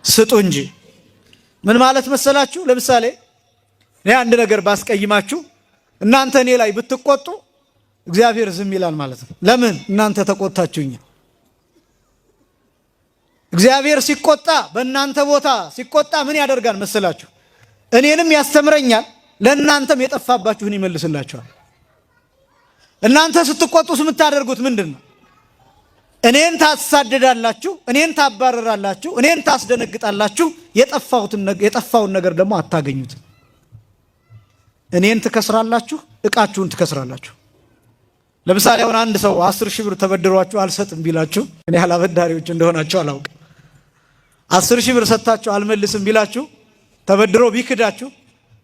ስጡ እንጂ። ምን ማለት መሰላችሁ? ለምሳሌ እኔ አንድ ነገር ባስቀይማችሁ እናንተ እኔ ላይ ብትቆጡ እግዚአብሔር ዝም ይላል ማለት ነው። ለምን? እናንተ ተቆጣችሁኝ። እግዚአብሔር ሲቆጣ፣ በእናንተ ቦታ ሲቆጣ ምን ያደርጋል መሰላችሁ? እኔንም ያስተምረኛል፣ ለእናንተም የጠፋባችሁን ይመልስላችኋል። እናንተ ስትቆጡስ የምታደርጉት ምንድን ነው? እኔን ታሳድዳላችሁ፣ እኔን ታባረራላችሁ፣ እኔን ታስደነግጣላችሁ። የጠፋውን ነገር ደግሞ አታገኙትም። እኔን ትከስራላችሁ፣ ዕቃችሁን ትከስራላችሁ። ለምሳሌ አሁን አንድ ሰው 10 ሺህ ብር ተበድሯችሁ አልሰጥም ቢላችሁ፣ እኔ አላበዳሪዎች እንደሆናችሁ አላውቅም። 10 ሺህ ብር ሰጥታችሁ አልመልስም ቢላችሁ፣ ተበድሮ ቢክዳችሁ፣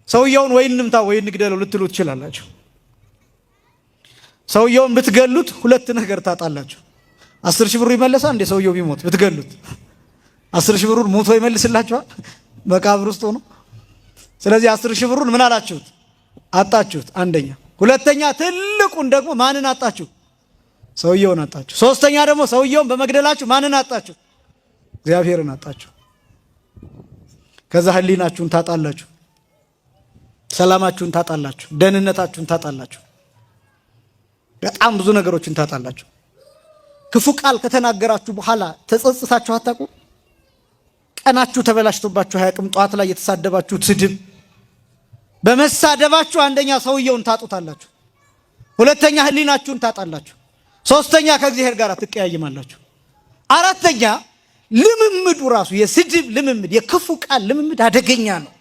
ሰውየውን ወይ እንምታ ወይ እንግደለው ልትሉ ትችላላችሁ። ሰውየውን ብትገሉት ሁለት ነገር ታጣላችሁ። 10 ሺህ ብሩ ይመለሳል እንዴ? ሰውየው ቢሞት ብትገሉት 10 ሺህ ብሩን ሞቶ ይመልስላችኋል? መቃብር ውስጥ ሆኖ። ስለዚህ 10 ሺህ ብሩን ምን አላችሁት? አጣችሁት። አንደኛ። ሁለተኛ ትልቁን ደግሞ ማንን አጣችሁ? ሰውየውን አጣችሁ። ሶስተኛ ደግሞ ሰውየውን በመግደላችሁ ማንን አጣችሁ? እግዚአብሔርን አጣችሁ። ከዛ ህሊናችሁን ታጣላችሁ፣ ሰላማችሁን ታጣላችሁ፣ ደህንነታችሁን ታጣላችሁ፣ በጣም ብዙ ነገሮችን ታጣላችሁ። ክፉ ቃል ከተናገራችሁ በኋላ ተጸጽታችሁ አታውቁ? ቀናችሁ ተበላሽቶባችሁ አያውቅም? ጧት ላይ የተሳደባችሁት ስድብ፣ በመሳደባችሁ አንደኛ ሰውየውን ታጡታላችሁ፣ ሁለተኛ ህሊናችሁን ታጣላችሁ፣ ሶስተኛ ከእግዚአብሔር ጋር ትቀያይማላችሁ፣ አራተኛ ልምምዱ ራሱ የስድብ ልምምድ፣ የክፉ ቃል ልምምድ አደገኛ ነው፣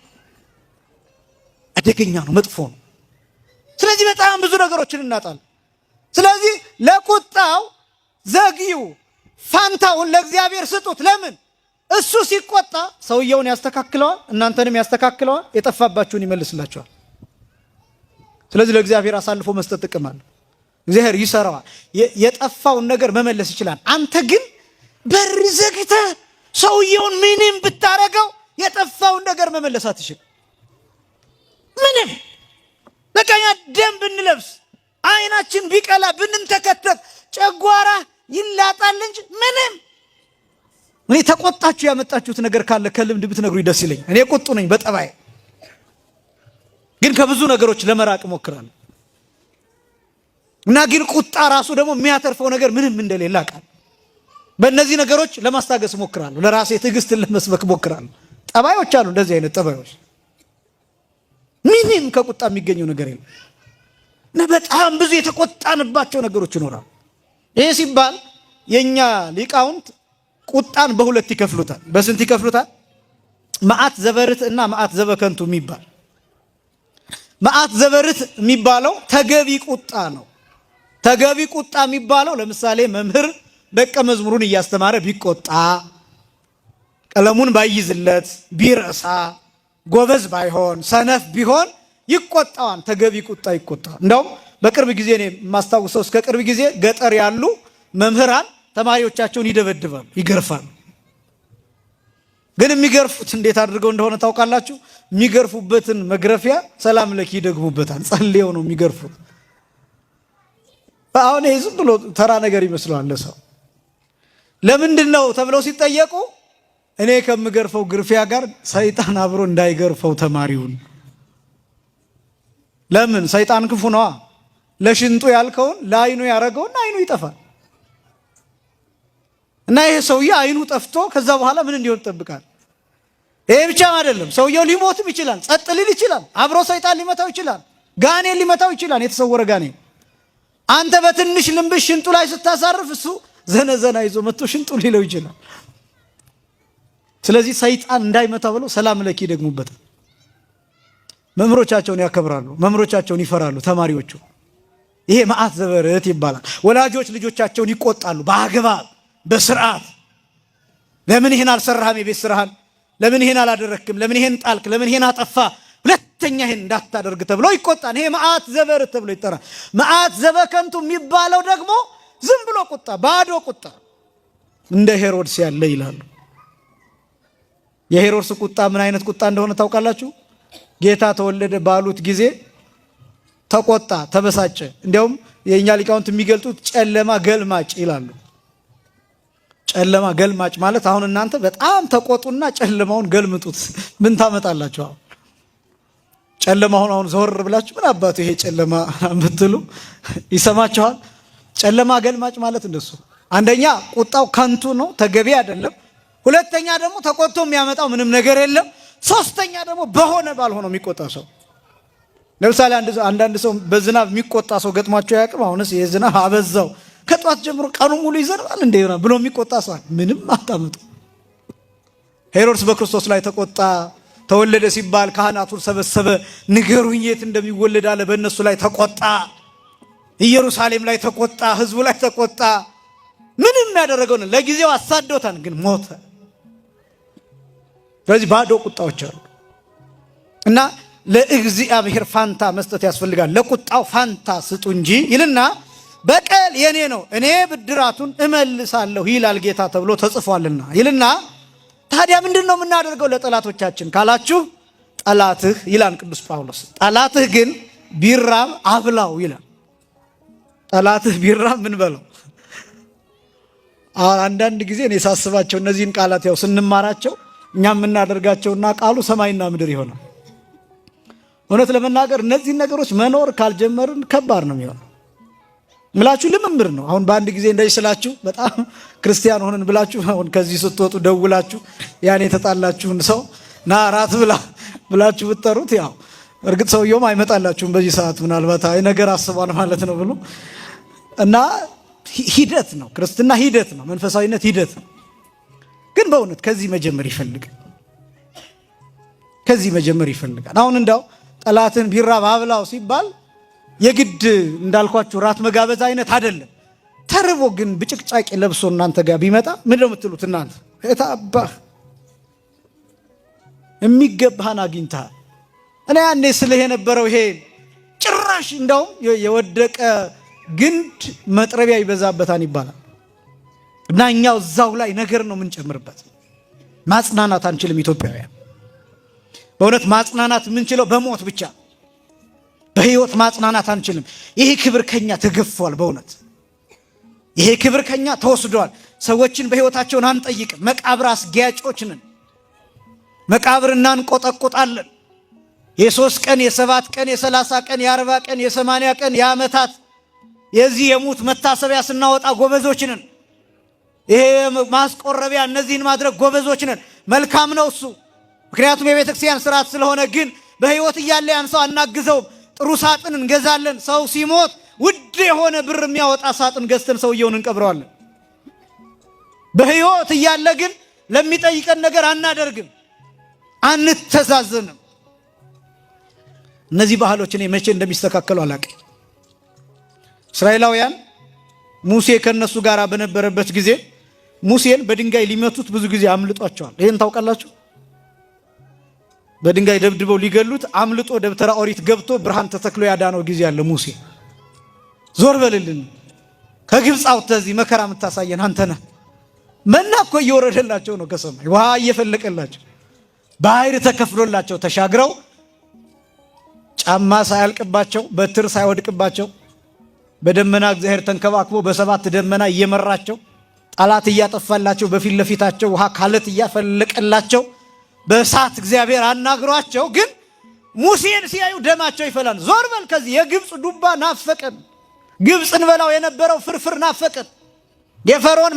አደገኛ ነው፣ መጥፎ ነው። ስለዚህ በጣም ብዙ ነገሮችን እናጣለን። ስለዚህ ለቁጣው ዘግዩ፣ ፋንታውን ለእግዚአብሔር ስጡት። ለምን? እሱ ሲቆጣ ሰውየውን ያስተካክለዋል፣ እናንተንም ያስተካክለዋል፣ የጠፋባችሁን ይመልስላችኋል። ስለዚህ ለእግዚአብሔር አሳልፎ መስጠት ጥቅም አለው። እግዚአብሔር ይሰራዋል፣ የጠፋውን ነገር መመለስ ይችላል። አንተ ግን በር ዘግተህ ሰውየውን ምንም ብታረገው የጠፋውን ነገር መመለስ አትችልም። ምንም በቃኛ ደም ብንለብስ አይናችን ቢቀላ ብንንተከተክ ጨጓራ ይላጣል እንጂ ምንም። እኔ ተቆጣችሁ ያመጣችሁት ነገር ካለ ከልምድ ብትነግሩኝ ደስ ይለኝ። እኔ ቁጡ ነኝ በጠባይ፣ ግን ከብዙ ነገሮች ለመራቅ እሞክራለሁ። እና ግን ቁጣ ራሱ ደግሞ የሚያተርፈው ነገር ምንም እንደሌለ አውቃለሁ። በእነዚህ ነገሮች ለማስታገስ እሞክራለሁ። ለራሴ ትዕግስትን ለመስበክ እሞክራለሁ። ጠባዮች አሉ፣ እንደዚህ አይነት ጠባዮች። ምንም ከቁጣ የሚገኘው ነገር የለም። እና በጣም ብዙ የተቆጣንባቸው ነገሮች ይኖራሉ። ይህ ሲባል የኛ ሊቃውንት ቁጣን በሁለት ይከፍሉታል። በስንት ይከፍሉታል? መዓት ዘበርት እና መዓት ዘበከንቱ የሚባል። መዓት ዘበርት የሚባለው ተገቢ ቁጣ ነው። ተገቢ ቁጣ የሚባለው ለምሳሌ መምህር ደቀ መዝሙሩን እያስተማረ ቢቆጣ፣ ቀለሙን ባይዝለት፣ ቢረሳ፣ ጎበዝ ባይሆን፣ ሰነፍ ቢሆን ይቆጣዋል። ተገቢ ቁጣ ይቆጣዋል። እንደውም በቅርብ ጊዜ እኔ የማስታውሰው እስከ ቅርብ ጊዜ ገጠር ያሉ መምህራን ተማሪዎቻቸውን ይደበድባሉ፣ ይገርፋሉ። ግን የሚገርፉት እንዴት አድርገው እንደሆነ ታውቃላችሁ? የሚገርፉበትን መግረፊያ ሰላም ለኪ ይደግሙበታል። ጸልየው ነው የሚገርፉት። አሁን ይሄ ዝም ብሎ ተራ ነገር ይመስለዋል ለሰው። ለምንድን ነው ተብለው ሲጠየቁ እኔ ከምገርፈው ግርፊያ ጋር ሰይጣን አብሮ እንዳይገርፈው ተማሪውን። ለምን? ሰይጣን ክፉ ነዋ። ለሽንጡ ያልከውን ለአይኑ ያደረገውን አይኑ ይጠፋል። እና ይሄ ሰውዬ አይኑ ጠፍቶ ከዛ በኋላ ምን እንዲሆን ይጠብቃል? ይሄ ብቻም አይደለም፣ ሰውየው ሊሞትም ይችላል፣ ጸጥ ሊል ይችላል፣ አብሮ ሰይጣን ሊመታው ይችላል፣ ጋኔን ሊመታው ይችላል፣ የተሰወረ ጋኔን። አንተ በትንሽ ልምብሽ ሽንጡ ላይ ስታሳርፍ እሱ ዘነዘና ይዞ መጥቶ ሽንጡ ሊለው ይችላል። ስለዚህ ሰይጣን እንዳይመታ ብለው ሰላም ለኪ ይደግሙበታል። መምህሮቻቸውን ያከብራሉ፣ መምህሮቻቸውን ይፈራሉ ተማሪዎቹ። ይሄ መዓት ዘበርት ይባላል። ወላጆች ልጆቻቸውን ይቆጣሉ በአግባብ በስርዓት። ለምን ይሄን አልሰራህም? የቤት ስራህን ለምን ይሄን አላደረክም? ለምን ይሄን ጣልክ? ለምን ይሄን አጠፋ? ሁለተኛ ይሄን እንዳታደርግ ተብሎ ይቆጣል። ይሄ መዓት ዘበርት ተብሎ ይጠራል። መዓት ዘበከንቱ የሚባለው ደግሞ ዝም ብሎ ቁጣ፣ ባዶ ቁጣ፣ እንደ ሄሮድስ ያለ ይላሉ። የሄሮድስ ቁጣ ምን አይነት ቁጣ እንደሆነ ታውቃላችሁ? ጌታ ተወለደ ባሉት ጊዜ ተቆጣ፣ ተበሳጨ። እንዲያውም የእኛ ሊቃውንት የሚገልጡት ጨለማ ገልማጭ ይላሉ። ጨለማ ገልማጭ ማለት አሁን እናንተ በጣም ተቆጡና ጨለማውን ገልምጡት፣ ምን ታመጣላችሁ? አሁን ጨለማውን አሁን ዘወር ብላችሁ ምን አባቱ ይሄ ጨለማ ብትሉ ይሰማችኋል። ጨለማ ገልማጭ ማለት እንደሱ። አንደኛ ቁጣው ከንቱ ነው፣ ተገቢ አይደለም። ሁለተኛ ደግሞ ተቆጥቶ የሚያመጣው ምንም ነገር የለም። ሶስተኛ ደግሞ በሆነ ባልሆነው የሚቆጣ ሰው። ለምሳሌ አንዳንድ ሰው በዝናብ የሚቆጣ ሰው ገጥሟቸው ያቅም። አሁንስ የዝናብ አበዛው ከጧት ጀምሮ ቀኑ ሙሉ ይዘንባል እንዴ ብሎ የሚቆጣ ሰው ምንም አታመጡ። ሄሮድስ በክርስቶስ ላይ ተቆጣ። ተወለደ ሲባል ካህናቱን ሰበሰበ። ንገሩኝ የት እንደሚወለድ አለ። በእነሱ ላይ ተቆጣ። ኢየሩሳሌም ላይ ተቆጣ። ህዝቡ ላይ ተቆጣ። ምንም ያደረገው ነው። ለጊዜው አሳዶታን፣ ግን ሞተ። ስለዚህ ባዶ ቁጣዎች አሉ እና ለእግዚአብሔር ፋንታ መስጠት ያስፈልጋል። ለቁጣው ፋንታ ስጡ እንጂ ይልና በቀል የኔ ነው እኔ ብድራቱን እመልሳለሁ ይላል ጌታ ተብሎ ተጽፏልና ይልና ታዲያ ምንድን ነው የምናደርገው ለጠላቶቻችን ካላችሁ፣ ጠላትህ ይላል ቅዱስ ጳውሎስ፣ ጠላትህ ግን ቢራብ አብላው ይላል። ጠላትህ ቢራብ ምን በለው? አንዳንድ ጊዜ እኔ ሳስባቸው እነዚህን ቃላት ያው ስንማራቸው እኛ የምናደርጋቸውና ቃሉ ሰማይና ምድር ይሆናል። እውነት ለመናገር እነዚህን ነገሮች መኖር ካልጀመርን ከባድ ነው የሚሆነው። ምላችሁ ልምምር ነው። አሁን በአንድ ጊዜ እንደዚህ ስላችሁ በጣም ክርስቲያን ሆነን ብላችሁ አሁን ከዚህ ስትወጡ ደውላችሁ ያን የተጣላችሁን ሰው ና ራት ብላችሁ ብትጠሩት ያው እርግጥ ሰውየውም አይመጣላችሁም በዚህ ሰዓት ምናልባት አይ ነገር አስቧል ማለት ነው ብሎ እና ሂደት ነው ክርስትና፣ ሂደት ነው መንፈሳዊነት፣ ሂደት ነው። ግን በእውነት ከዚህ መጀመር ይፈልጋል። አሁን እንዳው ጠላትን ቢራብ አብላው ሲባል የግድ እንዳልኳችሁ ራት መጋበዝ አይነት አይደለም። ተርቦ ግን ብጭቅጫቂ ለብሶ እናንተ ጋር ቢመጣ ምንድን ነው የምትሉት እናንተ? እታባህ የሚገባህን አግኝተሃል። እኔ ያኔ ስልህ የነበረው ይሄ ጭራሽ እንዳውም የወደቀ ግንድ መጥረቢያ ይበዛበታል ይባላል። እና እኛው እዛው ላይ ነገር ነው የምንጨምርበት። ማጽናናት አንችልም ኢትዮጵያውያን። በእውነት ማጽናናት የምንችለው በሞት ብቻ፣ በህይወት ማጽናናት አንችልም። ይሄ ክብር ከኛ ተገፏል። በእውነት ይሄ ክብር ከኛ ተወስዷል። ሰዎችን በህይወታቸውን አንጠይቅም። መቃብር አስጊያጮች ነን። መቃብር እናንቆጠቆጣለን። የ3 ቀን የ7 ቀን የ30 ቀን የ40 ቀን የ80 ቀን የዓመታት የዚህ የሙት መታሰቢያ ስናወጣ ጎበዞች ነን። ይሄ ማስቆረቢያ እነዚህን ማድረግ ጎበዞች ነን። መልካም ነው እሱ፣ ምክንያቱም የቤተ ክርስቲያን ስርዓት ስለሆነ። ግን በህይወት እያለ ያን ሰው አናግዘውም። ጥሩ ሳጥን እንገዛለን። ሰው ሲሞት ውድ የሆነ ብር የሚያወጣ ሳጥን ገዝተን ሰውየውን እንቀብረዋለን። በህይወት እያለ ግን ለሚጠይቀን ነገር አናደርግም፣ አንተዛዘንም። እነዚህ ባህሎች እኔ መቼ እንደሚስተካከሉ አላውቅም። እስራኤላውያን ሙሴ ከነሱ ጋር በነበረበት ጊዜ ሙሴን በድንጋይ ሊመቱት ብዙ ጊዜ አምልጧቸዋል። ይሄን ታውቃላችሁ? በድንጋይ ደብድበው ሊገሉት አምልጦ ደብተራ ኦሪት ገብቶ ብርሃን ተተክሎ ያዳነው ጊዜ አለ። ሙሴ ዞር በልልን ከግብፅ አውጥተህ እዚህ መከራ የምታሳየን አንተ ነህ። መና እኮ እየወረደላቸው ነው ከሰማይ፣ ውሃ እየፈለቀላቸው፣ ባህር ተከፍሎላቸው ተሻግረው ጫማ ሳያልቅባቸው በትር ሳይወድቅባቸው በደመና እግዚአብሔር ተንከባክቦ በ7 ደመና እየመራቸው ጠላት እያጠፋላቸው በፊት ለፊታቸው ውሃ ካለት እያፈለቀላቸው በእሳት እግዚአብሔር አናግሯቸው። ግን ሙሴን ሲያዩ ደማቸው ይፈላል። ዞር በል ከዚህ የግብፅ ዱባ ናፈቀን፣ ግብፅ እንበላው የነበረው ፍርፍር ናፈቀን፣ የፈርዖን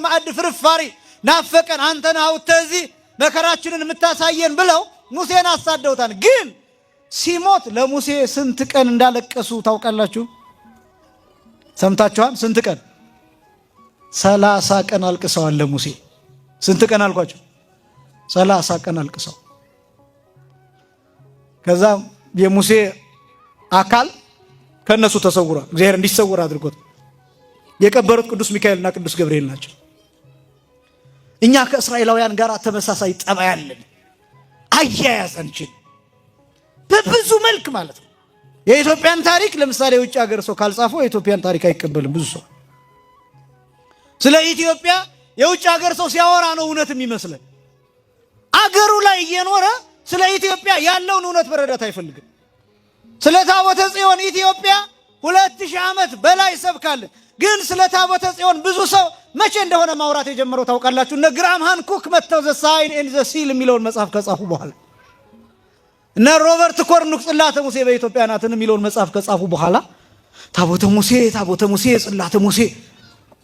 ማዕድ ፍርፋሪ ናፈቀን፣ አንተን አውጥተህ እዚህ መከራችንን የምታሳየን ብለው ሙሴን አሳደውታል። ግን ሲሞት ለሙሴ ስንት ቀን እንዳለቀሱ ታውቃላችሁ? ሰምታችኋል? ስንት ቀን? 30 ቀን አልቅሰዋል ለሙሴ። ስንት ቀን አልኳቸው? 30 ቀን አልቅሰው። ከዛ የሙሴ አካል ከነሱ ተሰውሯል። እግዚአብሔር እንዲሰውር አድርጎት የቀበሩት ቅዱስ ሚካኤልና ቅዱስ ገብርኤል ናቸው። እኛ ከእስራኤላውያን ጋር ተመሳሳይ ጠባይ አለን። አያያዝ አንችል በብዙ መልክ ማለት ነው። የኢትዮጵያን ታሪክ ለምሳሌ የውጭ ሀገር ሰው ካልጻፈው የኢትዮጵያን ታሪክ አይቀበልም። ብዙ ሰው ስለ ኢትዮጵያ የውጭ ሀገር ሰው ሲያወራ ነው እውነት የሚመስለን። አገሩ ላይ እየኖረ ስለ ኢትዮጵያ ያለውን እውነት መረዳት አይፈልግም። ስለ ታቦተ ጽዮን ኢትዮጵያ 2000 ዓመት በላይ ሰብካለን። ግን ስለ ታቦተ ጽዮን ብዙ ሰው መቼ እንደሆነ ማውራት የጀመረው ታውቃላችሁ? እነ ግራም ሃንኮክ መጥተው ዘ ሳይን ኤንድ ዘ ሲል የሚለውን መጽሐፍ ከጻፉ በኋላ፣ እነ ሮበርት ኮርኑክ ጽላተ ሙሴ በኢትዮጵያ ናትን የሚለውን መጽሐፍ ከጻፉ በኋላ ታቦተ ሙሴ ጽላተ ሙሴ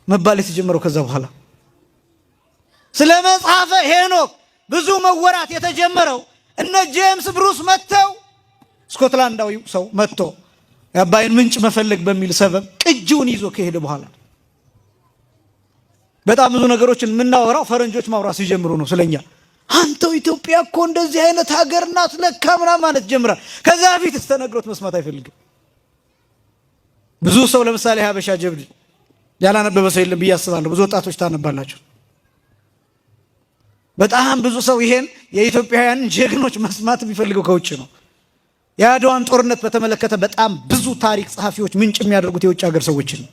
መባል የተጀመረው ከዛ በኋላ። ስለ መጽሐፈ ሄኖክ ብዙ መወራት የተጀመረው እነ ጄምስ ብሩስ መጥተው ስኮትላንዳዊ ሰው መጥቶ የአባይን ምንጭ መፈለግ በሚል ሰበብ ቅጂውን ይዞ ከሄደ በኋላ። በጣም ብዙ ነገሮችን የምናወራው ፈረንጆች ማውራት ሲጀምሩ ነው ስለኛ። አንተው ኢትዮጵያ እኮ እንደዚህ አይነት ሀገር ናት ለካ ምናምን ማለት ጀምራል። ከዛ በፊት ተነግሮት መስማት አይፈልግም። ብዙ ሰው ለምሳሌ ሀበሻ ጀብድ ያላነበበ ሰው የለም ብዬ አስባለሁ። ብዙ ወጣቶች ታነባላችሁ። በጣም ብዙ ሰው ይሄን የኢትዮጵያውያን ጀግኖች መስማት የሚፈልገው ከውጭ ነው። የአድዋን ጦርነት በተመለከተ በጣም ብዙ ታሪክ ጸሐፊዎች ምንጭ የሚያደርጉት የውጭ ሀገር ሰዎችን ነው።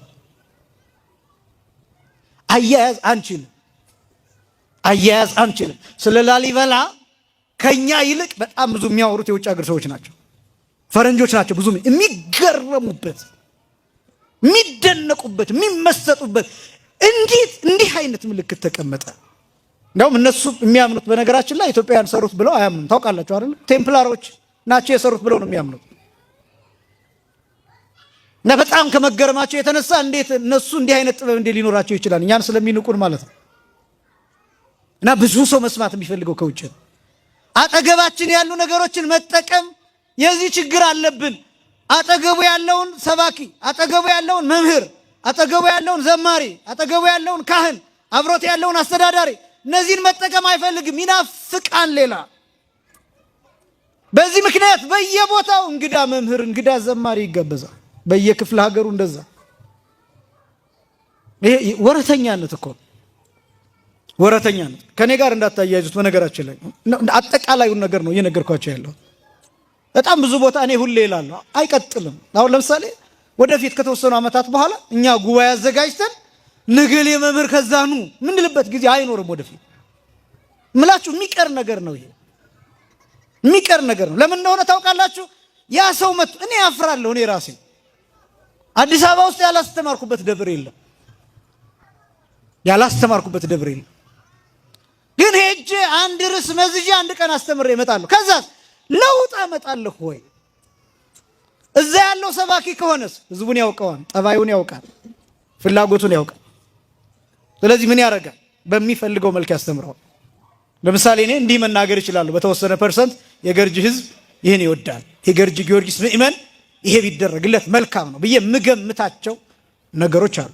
አያያዝ አንችልም። ስለ ላሊበላ ከኛ ይልቅ በጣም ብዙ የሚያወሩት የውጭ ሀገር ሰዎች ናቸው፣ ፈረንጆች ናቸው። ብዙ የሚገረሙበት፣ የሚደነቁበት፣ የሚመሰጡበት እንዲህ አይነት ምልክት ተቀመጠ። እንደውም እነሱ የሚያምኑት በነገራችን ላይ ኢትዮጵያውያን ሰሩት ብለው አያምኑም። ታውቃላችሁ አይደል? ቴምፕላሮች ናቸው የሰሩት ብለው ነው የሚያምኑት። እና በጣም ከመገረማቸው የተነሳ እንዴት እነሱ እንዲህ አይነት ጥበብ እንዴት ሊኖራቸው ይችላል? እኛን ስለሚንቁን ማለት ነው። እና ብዙ ሰው መስማት የሚፈልገው ከውጭ ነው። አጠገባችን ያሉ ነገሮችን መጠቀም የዚህ ችግር አለብን። አጠገቡ ያለውን ሰባኪ፣ አጠገቡ ያለውን መምህር፣ አጠገቡ ያለውን ዘማሪ፣ አጠገቡ ያለውን ካህን፣ አብሮት ያለውን አስተዳዳሪ እነዚህን መጠቀም አይፈልግም፣ ይናፍቃን ሌላ። በዚህ ምክንያት በየቦታው እንግዳ መምህር፣ እንግዳ ዘማሪ ይጋበዛል። በየክፍለ ሀገሩ እንደዛ። ይሄ ወረተኛነት እኮ ወረተኛነት። ከኔ ጋር እንዳታያይዙት በነገራችን ላይ አጠቃላዩን ነገር ነው እየነገርኳቸው ያለው። በጣም ብዙ ቦታ እኔ ሁሌ እላለሁ አይቀጥልም። አሁን ለምሳሌ ወደፊት ከተወሰኑ ዓመታት በኋላ እኛ ጉባኤ አዘጋጅተን ነገሌ መምህር ከዛኑ ምንልበት ጊዜ አይኖርም። ወደፊት ምላችሁ የሚቀር ነገር ነው። ይሄ የሚቀር ነገር ነው። ለምን እንደሆነ ታውቃላችሁ? ያ ሰው መጥቶ እኔ አፍራለሁ። እኔ ራሴ አዲስ አበባ ውስጥ ያላስተማርኩበት ደብር የለም፣ ያላስተማርኩበት ደብር የለም። ግን ሄጄ አንድ ርዕስ መዝጄ አንድ ቀን አስተምሬ እመጣለሁ። ከዛ ለውጥ አመጣለሁ ወይ? እዛ ያለው ሰባኪ ከሆነስ ህዝቡን ያውቀዋል፣ ጠባዩን ያውቃል፣ ፍላጎቱን ያውቃል። ስለዚህ ምን ያደርጋል? በሚፈልገው መልክ ያስተምረዋል። ለምሳሌ እኔ እንዲህ መናገር እችላለሁ። በተወሰነ ፐርሰንት የገርጂ ህዝብ ይህን ይወዳል፣ የገርጂ ጊዮርጊስ ምእመን ይሄ ቢደረግለት መልካም ነው ብዬ ምገምታቸው ነገሮች አሉ።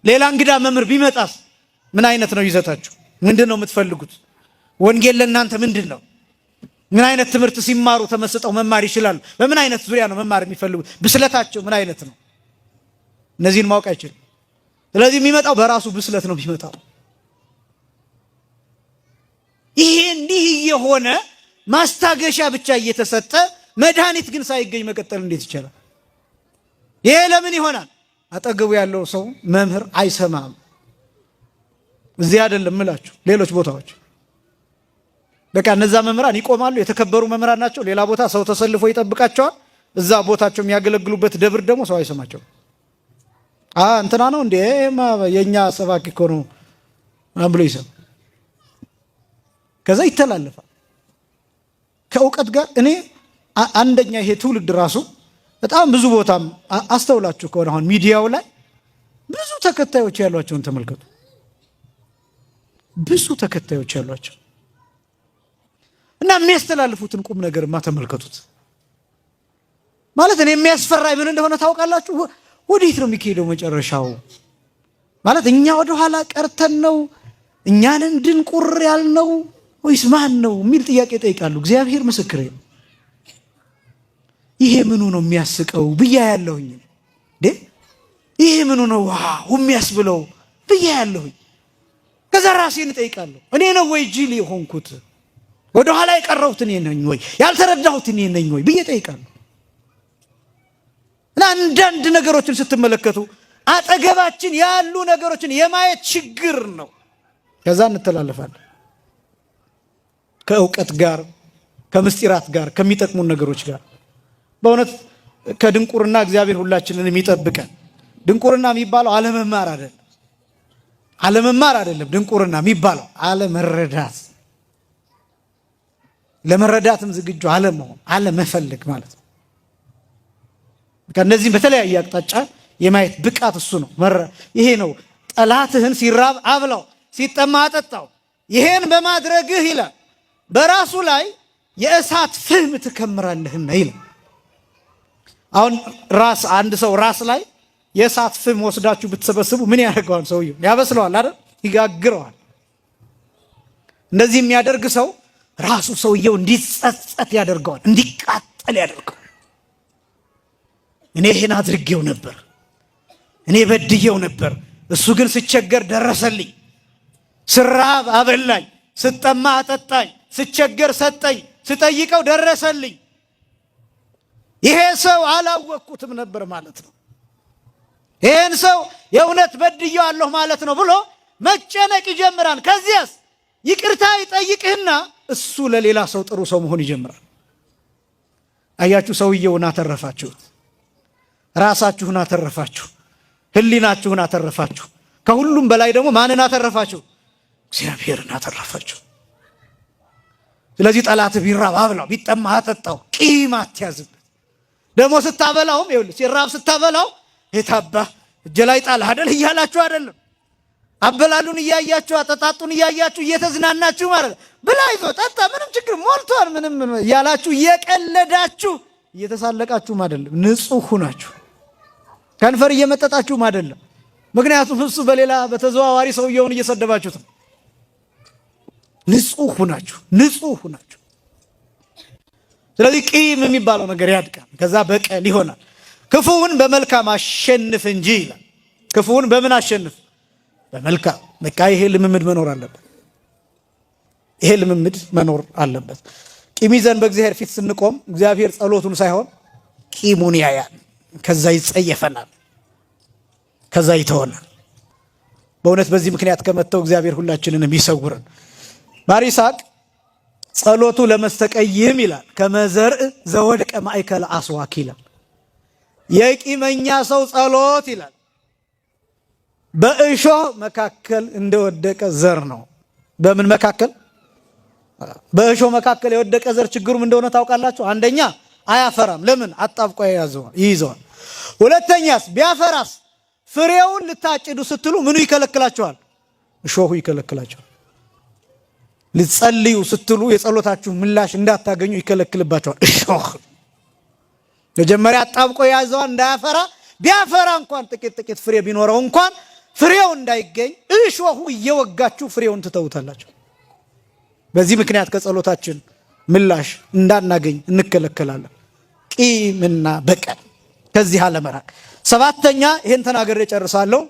ሌላ እንግዳ መምህር ቢመጣስ ምን አይነት ነው ይዘታችሁ? ምንድን ነው የምትፈልጉት? ወንጌል ለእናንተ ምንድን ነው? ምን አይነት ትምህርት ሲማሩ ተመስጠው መማር ይችላሉ? በምን አይነት ዙሪያ ነው መማር የሚፈልጉት? ብስለታቸው ምን አይነት ነው? እነዚህን ማወቅ አይችልም። ስለዚህ የሚመጣው በራሱ ብስለት ነው የሚመጣው። ይሄ እንዲህ የሆነ ማስታገሻ ብቻ እየተሰጠ መድኃኒት ግን ሳይገኝ መቀጠል እንዴት ይቻላል? ይሄ ለምን ይሆናል? አጠገቡ ያለው ሰው መምህር አይሰማም። እዚህ አይደለም እምላችሁ፣ ሌሎች ቦታዎች በቃ እነዛ መምህራን ይቆማሉ። የተከበሩ መምህራን ናቸው። ሌላ ቦታ ሰው ተሰልፎ ይጠብቃቸዋል። እዛ ቦታቸው የሚያገለግሉበት ደብር ደግሞ ሰው አይሰማቸውም። እንትና ነው እንዴ የኛ ሰባኪ እኮ ነው ብሎ ይሰማ። ከዛ ይተላለፋል ከእውቀት ጋር። እኔ አንደኛ ይሄ ትውልድ ራሱ በጣም ብዙ ቦታም አስተውላችሁ ከሆነ አሁን ሚዲያው ላይ ብዙ ተከታዮች ያሏቸውን ተመልከቱ። ብዙ ተከታዮች ያሏቸው እና የሚያስተላልፉትን ቁም ነገርማ ተመልከቱት። ማለት እኔ የሚያስፈራኝ ምን እንደሆነ ታውቃላችሁ? ወዴት ነው የሚካሄደው መጨረሻው? ማለት እኛ ወደ ኋላ ቀርተን ነው እኛን ድንቁር ያልነው ወይስ ማን ነው የሚል ጥያቄ ጠይቃሉ። እግዚአብሔር ምስክሬ ነው። ይሄ ምኑ ነው የሚያስቀው ብያ ያለሁኝ ይሄ ምኑ ነው ዋው የሚያስብለው ብያ ያለሁኝ። ከዛ ራሴን እጠይቃለሁ፣ እኔ ነው ወይ ጅል የሆንኩት? ወደ ኋላ የቀረሁት እኔ ነኝ ወይ? ያልተረዳሁት እኔ ነኝ ወይ ብዬ እጠይቃለሁ። እና አንዳንድ ነገሮችን ስትመለከቱ አጠገባችን ያሉ ነገሮችን የማየት ችግር ነው። ከዛ እንተላለፋለን ከእውቀት ጋር፣ ከምስጢራት ጋር፣ ከሚጠቅሙን ነገሮች ጋር። በእውነት ከድንቁርና እግዚአብሔር ሁላችንን የሚጠብቀን። ድንቁርና የሚባለው አለመማር አይደለም፣ አለመማር አይደለም። ድንቁርና የሚባለው አለመረዳት፣ ለመረዳትም ዝግጁ አለመሆን፣ አለመፈለግ ማለት ነው። ከነዚህም በተለያየ አቅጣጫ የማየት ብቃት እሱ ነው። ይሄ ነው ጠላትህን ሲራብ አብላው፣ ሲጠማ አጠጣው። ይሄን በማድረግህ ይላል በራሱ ላይ የእሳት ፍህም ትከምራለህና ይላል። አሁን አንድ ሰው ራስ ላይ የእሳት ፍህም ወስዳችሁ ብትሰበስቡ ምን ያደርገዋል? ሰውየው ያበስለዋል አይደል? ይጋግረዋል። እንደዚህ የሚያደርግ ሰው ራሱ ሰውየው እንዲጸጸት ያደርገዋል፣ እንዲቃጠል ያደርገዋል። እኔ ይሄን አድርጌው ነበር፣ እኔ በድየው ነበር፣ እሱ ግን ስቸገር ደረሰልኝ፣ ስራብ አበላኝ፣ ስጠማ አጠጣኝ፣ ስቸገር ሰጠኝ፣ ስጠይቀው ደረሰልኝ። ይሄ ሰው አላወቅኩትም ነበር ማለት ነው። ይሄን ሰው የእውነት በድየዋለሁ ማለት ነው ብሎ መጨነቅ ይጀምራል። ከዚያስ ይቅርታ ይጠይቅህና እሱ ለሌላ ሰው ጥሩ ሰው መሆን ይጀምራል። አያችሁ፣ ሰውየውን አተረፋችሁት፣ ራሳችሁን አተረፋችሁ። ህሊናችሁን አተረፋችሁ። ከሁሉም በላይ ደግሞ ማንን አተረፋችሁ? እግዚአብሔርን አተረፋችሁ። ስለዚህ ጠላት ቢራብ አብላው፣ ቢጠማ አጠጣው፣ ቂም አትያዝበት። ደግሞ ስታበላውም ይኸውልህ ሲራብ ስታበላው የታባ እጄ ላይ ጣል አይደል እያላችሁ አይደለም። አበላሉን እያያችሁ አጠጣጡን እያያችሁ እየተዝናናችሁ ማለት ብላ ይዞ ጠጣ ምንም ችግር ሞልቷል ምንም እያላችሁ እየቀለዳችሁ እየተሳለቃችሁም አይደለም። ንጹህ ሁናችሁ ከንፈር እየመጠጣችሁም አይደለም። ምክንያቱም እሱ በሌላ በተዘዋዋሪ ሰውየውን እየሰደባችሁት ነው። ንጹህ ሁናችሁ። ስለዚህ ቂም የሚባለው ነገር ያድቃል። ከዛ በቀል ይሆናል። ክፉውን በመልካም አሸንፍ እንጂ ይላል። ክፉውን በምን አሸንፍ? በመልካም። በቃ ይሄ ልምምድ መኖር አለበት። ቂም ይዘን በእግዚአብሔር ፊት ስንቆም እግዚአብሔር ጸሎቱን ሳይሆን ቂሙን ያያል። ከዛ ይጸየፈናል፣ ከዛ ይተወናል። በእውነት በዚህ ምክንያት ከመተው እግዚአብሔር ሁላችንንም ይሰውረን። ማር ይስሐቅ ጸሎቱ ለመስተቀይም ይላል ከመዘርእ ዘወድቀ ማእከለ አስዋክ ይላል። የቂመኛ ሰው ጸሎት ይላል በእሾህ መካከል እንደወደቀ ዘር ነው። በምን መካከል? በእሾህ መካከል የወደቀ ዘር ችግሩም እንደሆነ ታውቃላችሁ። አንደኛ አያፈራም። ለምን? አጣብቆ ይይዘዋል። ሁለተኛስ ቢያፈራስ ፍሬውን ልታጭዱ ስትሉ ምኑ ይከለክላችኋል? እሾሁ ይከለክላችኋል። ልትጸልዩ ስትሉ የጸሎታችሁ ምላሽ እንዳታገኙ ይከለክልባችኋል እሾህ። መጀመሪያ አጣብቆ የያዘዋል እንዳያፈራ፣ ቢያፈራ እንኳን ጥቂት ፍሬ ቢኖረው እንኳን ፍሬው እንዳይገኝ እሾሁ እየወጋችሁ ፍሬውን ትተውታላችሁ። በዚህ ምክንያት ከጸሎታችን ምላሽ እንዳናገኝ እንከለከላለን። ቂምና በቀል ከዚህ አለመራቅ። ሰባተኛ ይሄን ተናግሬ ጨርሳለሁ።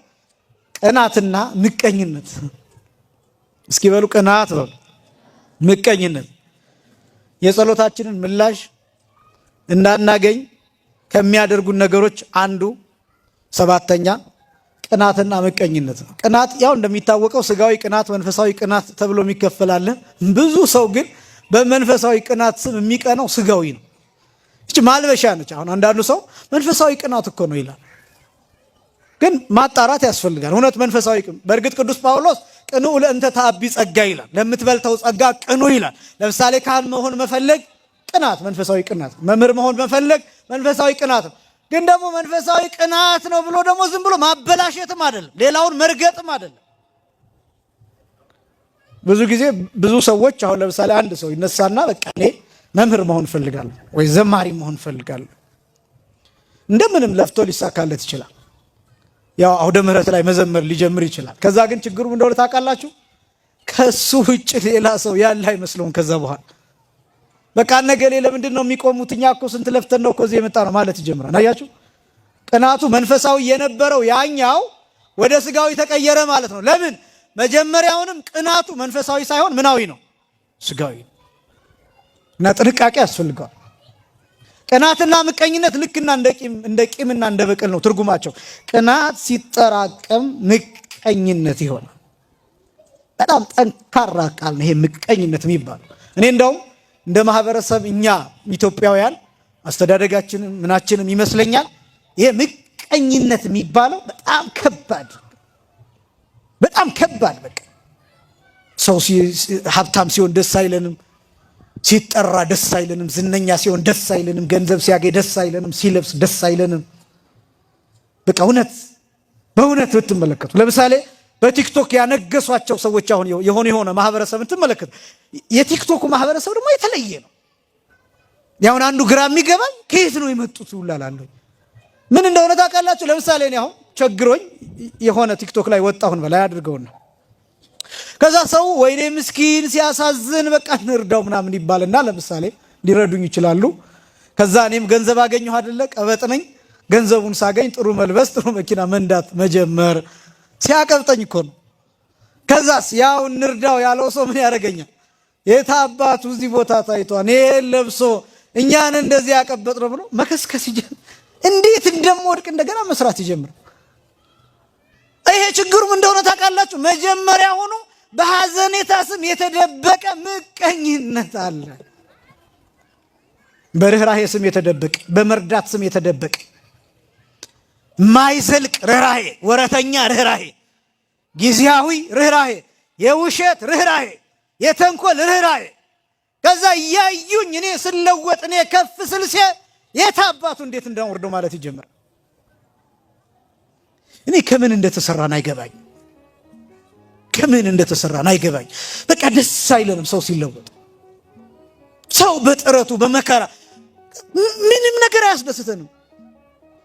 ቅናትና ምቀኝነት። እስኪ በሉ ቅናት በሉ ምቀኝነት። የጸሎታችንን ምላሽ እንዳናገኝ ከሚያደርጉን ነገሮች አንዱ ሰባተኛ ቅናትና ምቀኝነት ነው። ቅናት ያው እንደሚታወቀው ስጋዊ ቅናት፣ መንፈሳዊ ቅናት ተብሎ የሚከፈላል። ብዙ ሰው ግን በመንፈሳዊ ቅናት ስም የሚቀናው ስጋዊ ነው። እቺ ማልበሻ ነች። አሁን አንዳንዱ ሰው መንፈሳዊ ቅናት እኮ ነው ይላል። ግን ማጣራት ያስፈልጋል። እውነት መንፈሳዊ በእርግጥ ቅዱስ ጳውሎስ ቅኑ ለእንተ ታቢ ጸጋ ይላል። ለምትበልተው ጸጋ ቅኑ ይላል። ለምሳሌ ካህን መሆን መፈለግ ቅናት፣ መንፈሳዊ ቅናት። መምህር መሆን መፈለግ መንፈሳዊ ቅናት ነው። ግን ደግሞ መንፈሳዊ ቅናት ነው ብሎ ደግሞ ዝም ብሎ ማበላሸትም አይደለም፣ ሌላውን መርገጥም አይደለም። ብዙ ጊዜ ብዙ ሰዎች አሁን ለምሳሌ አንድ ሰው ይነሳና በቃ እኔ መምህር መሆን ፈልጋለሁ ወይ ዘማሪ መሆን ፈልጋለሁ፣ እንደምንም ለፍቶ ሊሳካለት ይችላል። ያው አውደ ምሕረት ላይ መዘመር ሊጀምር ይችላል። ከዛ ግን ችግሩ እንደሆነ ታውቃላችሁ፣ ከሱ ውጭ ሌላ ሰው ያለ አይመስለውም። ከዛ በኋላ በቃ ነገሌ ለምንድን ነው የሚቆሙት? እኛ እኮ ስንት ለፍተን ነው እኮ እዚህ የመጣ ነው ማለት ይጀምራል። አያችሁ፣ ቅናቱ መንፈሳዊ የነበረው ያኛው ወደ ስጋዊ ተቀየረ ማለት ነው። ለምን? መጀመሪያውንም ቅናቱ መንፈሳዊ ሳይሆን ምናዊ ነው፣ ስጋዊ ነው። እና ጥንቃቄ ያስፈልገዋል። ቅናትና ምቀኝነት ልክና እንደ ቂምና እንደ በቀል ነው ትርጉማቸው። ቅናት ሲጠራቀም ምቀኝነት ይሆናል። በጣም ጠንካራ ቃል ነው ይሄ ምቀኝነት የሚባለው። እኔ እንደውም እንደ ማህበረሰብ እኛ ኢትዮጵያውያን አስተዳደጋችንም ምናችንም ይመስለኛል ይሄ ምቀኝነት የሚባለው በጣም ከባድ በቃ ሰው ሀብታም ሲሆን ደስ አይለንም፣ ሲጠራ ደስ አይለንም፣ ዝነኛ ሲሆን ደስ አይለንም፣ ገንዘብ ሲያገኝ ደስ አይለንም፣ ሲለብስ ደስ አይለንም። በቃ በእውነት ብትመለከቱ ለምሳሌ በቲክቶክ ያነገሷቸው ሰዎች አሁን የሆነ ማህበረሰብን ትመለከቱ። የቲክቶክ ማህበረሰብ ደግሞ የተለየ ነው። ያሁን አንዱ ግራ የሚገባኝ ከየት ነው የመጡት ውላላለሁ። ምን እንደሆነ ታውቃላችሁ? ለምሳሌ እኔ አሁን ቸግሮኝ የሆነ ቲክቶክ ላይ ወጣሁን በላይ አድርገውና ከዛ ሰው ወይኔ ምስኪን ሲያሳዝን በቃ እንርዳው ምናምን ይባልና ለምሳሌ ሊረዱኝ ይችላሉ። ከዛ እኔም ገንዘብ አገኘሁ አይደለ? ቀበጥ ነኝ። ገንዘቡን ሳገኝ ጥሩ መልበስ፣ ጥሩ መኪና መንዳት መጀመር ሲያቀብጠኝ እኮ ነው። ከዛስ ያው እንርዳው ያለው ሰው ምን ያደርገኛል? የታባቱ እዚህ ቦታ ታይቷል ይሄን ለብሶ እኛን እንደዚህ ያቀበጥ ነው ብሎ መከስከስ ይጀምር። እንዴት እንደምወድቅ እንደገና መስራት ይጀምር። ይሄ ችግሩም እንደሆነ ታውቃላችሁ። መጀመሪያ ሆኖ በሐዘኔታ ስም የተደበቀ ምቀኝነት አለ። በርህራሄ ስም የተደበቀ፣ በመርዳት ስም የተደበቀ ማይዘልቅ ርህራሄ፣ ወረተኛ ርህራሄ፣ ጊዜያዊ ርህራሄ፣ የውሸት ርህራሄ፣ የተንኮል ርህራሄ። ከዛ እያዩኝ እኔ ስለወጥ እኔ ከፍ ስልሴ የታባቱ እንዴት እንዳወርደው ማለት ይጀምራል። እኔ ከምን እንደተሰራን አይገባኝ፣ ከምን እንደተሰራን አይገባኝ። በቃ ደስ አይለንም ሰው ሲለወጥ። ሰው በጥረቱ በመከራ ምንም ነገር አያስደስተንም።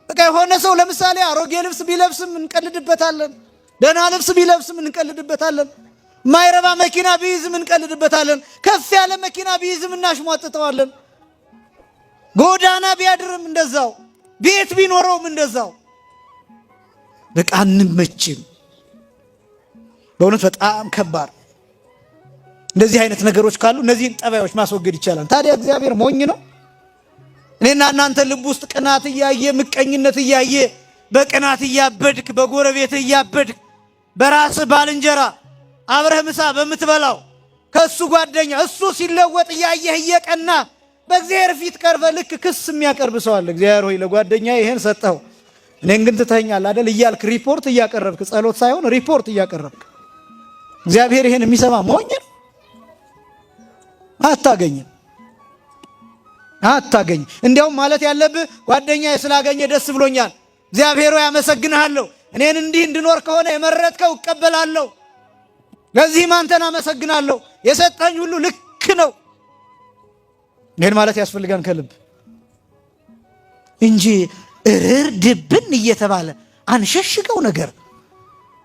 በቃ የሆነ ሰው ለምሳሌ አሮጌ ልብስ ቢለብስም እንቀልድበታለን፣ ደህና ልብስ ቢለብስም እንቀልድበታለን፣ ማይረባ መኪና ቢይዝም እንቀልድበታለን፣ ከፍ ያለ መኪና ቢይዝም እናሽሟጥጠዋለን፣ ጎዳና ቢያድርም እንደዛው፣ ቤት ቢኖረውም እንደዛው። በቃ አንመችም። በእውነት በጣም ከባድ። እንደዚህ አይነት ነገሮች ካሉ እነዚህን ጠባዮች ማስወገድ ይቻላል። ታዲያ እግዚአብሔር ሞኝ ነው? እኔና እናንተ ልብ ውስጥ ቅናት እያየ ምቀኝነት እያየ በቅናት እያበድክ በጎረቤት እያበድክ በራስ ባልንጀራ አብረህ ምሳ በምትበላው ከሱ ጓደኛ እሱ ሲለወጥ እያየህ እየቀና በእግዚአብሔር ፊት ቀርበ ልክ ክስ የሚያቀርብ ሰው አለ። እግዚአብሔር ሆይ ለጓደኛ ይሄን ሰጠው እኔን ግን ትተኛል አይደል እያልክ ሪፖርት እያቀረብክ፣ ጸሎት ሳይሆን ሪፖርት እያቀረብክ እግዚአብሔር ይሄን የሚሰማ ሞኝ ነው? አታገኝም። እንዲያውም ማለት ያለብህ ጓደኛዬ ስላገኘ ደስ ብሎኛል፣ እግዚአብሔር ሆይ አመሰግንሃለሁ፣ እኔን እንዲህ እንድኖር ከሆነ የመረጥከው እቀበላለሁ፣ ለዚህም አንተን አመሰግናለሁ፣ የሰጠኝ ሁሉ ልክ ነው። ይሄን ማለት ያስፈልጋን ከልብ እንጂ እርድብን እየተባለ አንሸሽገው ነገር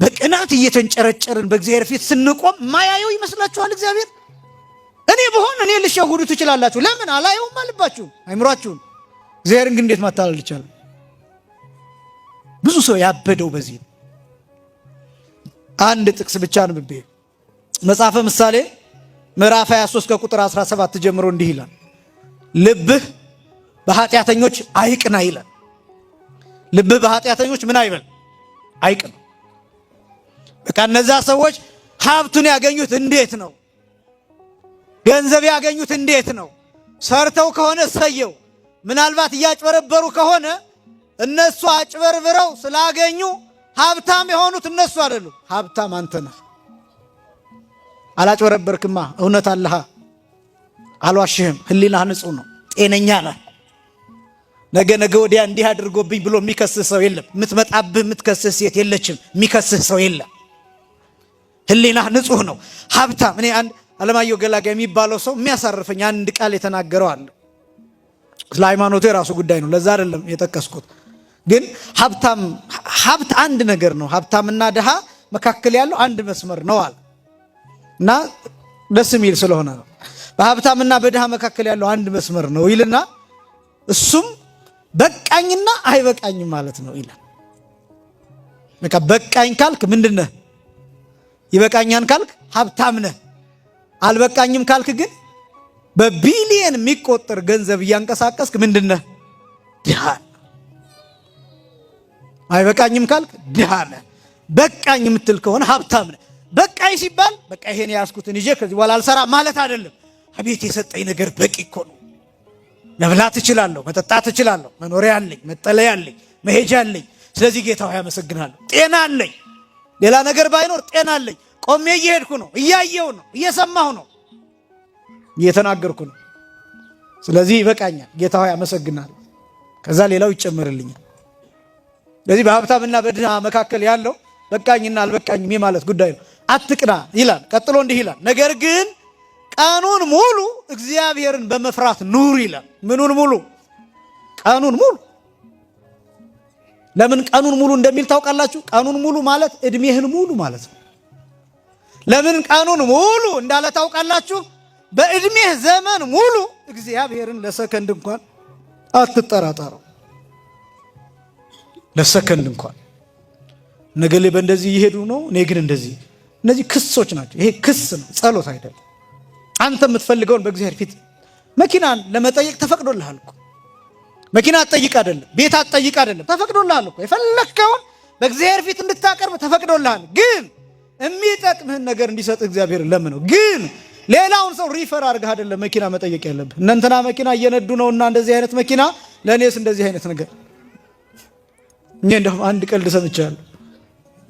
በቅናት እየተንጨረጨርን በእግዚአብሔር ፊት ስንቆም ማያየው ይመስላችኋል እግዚአብሔር? እኔ በሆን እኔ ልሸውዱ ትችላላችሁ። ለምን አላየውም አልባችሁም አይምሯችሁም። እግዚአብሔርን ግን እንዴት ማታለል ይቻላል? ብዙ ሰው ያበደው በዚህ ነው። አንድ ጥቅስ ብቻ አንብቤ መጽሐፈ ምሳሌ ምዕራፍ 23 ከቁጥር 17 ጀምሮ እንዲህ ይላል፣ ልብህ በኃጢአተኞች አይቅና ይላል። ልብህ በኃጢአተኞች ምን አይበል? አይቅና። በቃ እነዛ ሰዎች ሀብቱን ያገኙት እንዴት ነው? ገንዘብ ያገኙት እንዴት ነው? ሰርተው ከሆነ ሰየው። ምናልባት እያጭበረበሩ ከሆነ እነሱ አጭበርብረው ስላገኙ ሀብታም የሆኑት እነሱ አይደሉም። ሀብታም አንተ ነህ። አላጭበረበርክማ፣ እውነት አለህ፣ አልዋሽህም፣ ህሊናህ ንጹህ ነው፣ ጤነኛ ነህ። ነገ ወዲያ እንዲህ አድርጎብኝ ብሎ የሚከስህ ሰው የለም። የምትመጣብህ የምትከስህ ሴት የለችም። የሚከስህ ሰው የለም። ህሊናህ ንጹህ ነው። ሀብታም እኔ አንድ አለማየሁ ገላጋ የሚባለው ሰው የሚያሳርፈኝ አንድ ቃል የተናገረው አለ። ስለ ሃይማኖቱ የራሱ ጉዳይ ነው፣ ለዛ አይደለም የጠቀስኩት። ግን ሀብት አንድ ነገር ነው። ሀብታምና ድሃ መካከል ያለው አንድ መስመር ነው አለ እና ደስ የሚል ስለሆነ ነው። በሀብታምና በድሃ መካከል ያለው አንድ መስመር ነው ይልና እሱም በቃኝና አይበቃኝም ማለት ነው ይላል። በቃ በቃኝ ካልክ ምንድነህ? ይበቃኛን ካልክ ሀብታም ነህ። አልበቃኝም ካልክ ግን በቢሊየን የሚቆጠር ገንዘብ እያንቀሳቀስክ ምንድነህ? ድሃ። አይበቃኝም ካልክ ድሃ ነህ። በቃኝ የምትል ከሆነ ሀብታም ነህ። በቃኝ ሲባል በቃ ይሄን ያስኩትን ይዤ ከዚህ በኋላ አልሰራ ማለት አይደለም። አቤት የሰጠኝ ነገር በቂ እኮ ነው። መብላት እችላለሁ፣ መጠጣት እችላለሁ፣ መኖሪያ አለኝ፣ መጠለያ አለኝ፣ መሄጃ አለኝ። ስለዚህ ጌታ ሆይ አመሰግናለሁ። ጤና አለኝ፣ ሌላ ነገር ባይኖር ጤና አለኝ። ቆሜ እየሄድኩ ነው፣ እያየሁ ነው፣ እየሰማሁ ነው፣ እየተናገርኩ ነው። ስለዚህ ይበቃኛል፣ ጌታ ሆይ አመሰግናለሁ። ከዛ ሌላው ይጨመርልኛል። ስለዚህ በሀብታምና በድሃ መካከል ያለው በቃኝና አልበቃኝም ማለት ጉዳይ ነው። አትቅና ይላል። ቀጥሎ እንዲህ ይላል፣ ነገር ግን ቀኑን ሙሉ እግዚአብሔርን በመፍራት ኑር ይላል። ምኑን ሙሉ? ቀኑን ሙሉ። ለምን ቀኑን ሙሉ እንደሚል ታውቃላችሁ? ቀኑን ሙሉ ማለት እድሜህን ሙሉ ማለት ነው። ለምን ቀኑን ሙሉ እንዳለ ታውቃላችሁ? በእድሜህ ዘመን ሙሉ እግዚአብሔርን ለሰከንድ እንኳን አትጠራጠረው። ለሰከንድ እንኳን ነገሌ በእንደዚህ እየሄዱ ነው፣ እኔ ግን እንደዚህ። እነዚህ ክሶች ናቸው። ይሄ ክስ ነው፣ ጸሎት አይደለም። አንተ የምትፈልገውን በእግዚአብሔር ፊት መኪናን ለመጠየቅ ተፈቅዶልሃል እኮ። መኪና አትጠይቅ አይደለም፣ ቤት አትጠይቅ አይደለም፣ ተፈቅዶልሃል እኮ። የፈለግከውን በእግዚአብሔር ፊት እንድታቀርብ ተፈቅዶልሃል። ግን የሚጠቅምህን ነገር እንዲሰጥህ እግዚአብሔር ለምነው። ግን ሌላውን ሰው ሪፈር አድርገህ አይደለም መኪና መጠየቅ ያለብህ። እነንትና መኪና እየነዱ ነውና እንደዚህ አይነት መኪና፣ ለእኔስ እንደዚህ አይነት ነገር እንደውም አንድ ቀልድ ሰምቻለሁ፣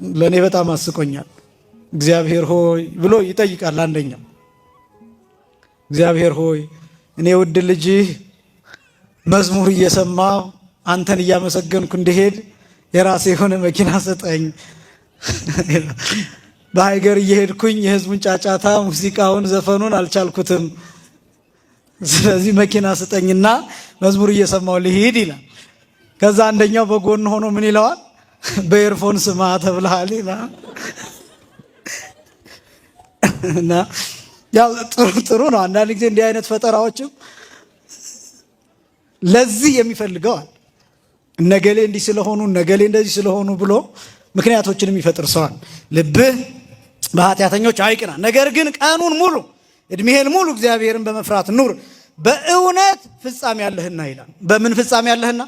ለእኔ በጣም አስቆኛል። እግዚአብሔር ሆይ ብሎ ይጠይቃል አንደኛው። እግዚአብሔር ሆይ እኔ ውድ ልጅህ መዝሙር እየሰማሁ አንተን እያመሰገንኩ እንድሄድ የራሴ የሆነ መኪና ሰጠኝ። በሀገር እየሄድኩኝ የህዝቡን ጫጫታ፣ ሙዚቃውን፣ ዘፈኑን አልቻልኩትም። ስለዚህ መኪና ስጠኝና መዝሙር እየሰማሁ ልሂድ ይላል። ከዛ አንደኛው በጎን ሆኖ ምን ይለዋል? በኤርፎን ስማ ተብለሃል ይላል። እና ያው ጥሩ ነው። አንዳንድ ጊዜ እንዲህ አይነት ፈጠራዎችም ለዚህ የሚፈልገዋል። እነገሌ እንዲህ ስለሆኑ እነገሌ እንደዚህ ስለሆኑ ብሎ ምክንያቶችን የሚፈጥር ሰዋል። ልብህ በኃጢአተኞች አይቅና፣ ነገር ግን ቀኑን ሙሉ እድሜህን ሙሉ እግዚአብሔርን በመፍራት ኑር፣ በእውነት ፍጻሜ ያለህና ይላል። በምን ፍጻሜ ያለህና?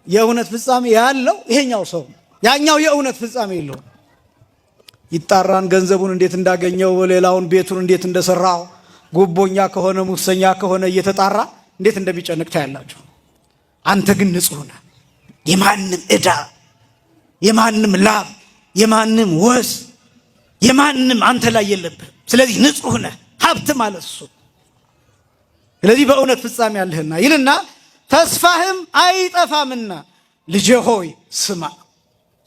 የእውነት ፍጻሜ ያለው ይሄኛው ሰው፣ ያኛው የእውነት ፍጻሜ የለውም። ይጣራን ገንዘቡን እንዴት እንዳገኘው፣ ሌላውን ቤቱን እንዴት እንደሰራው፣ ጉቦኛ ከሆነ ሙሰኛ ከሆነ እየተጣራ እንዴት እንደሚጨንቅ ታያላችሁ። አንተ ግን ንጹህ ነህ። የማንም ዕዳ፣ የማንም ላብ፣ የማንም ወስ፣ የማንም አንተ ላይ የለብህ። ስለዚህ ንጹህ ነህ። ሀብት ማለት እሱ። ስለዚህ በእውነት ፍጻሜ ያለህና ይልና ተስፋህም አይጠፋምና ልጄ ሆይ ስማ፣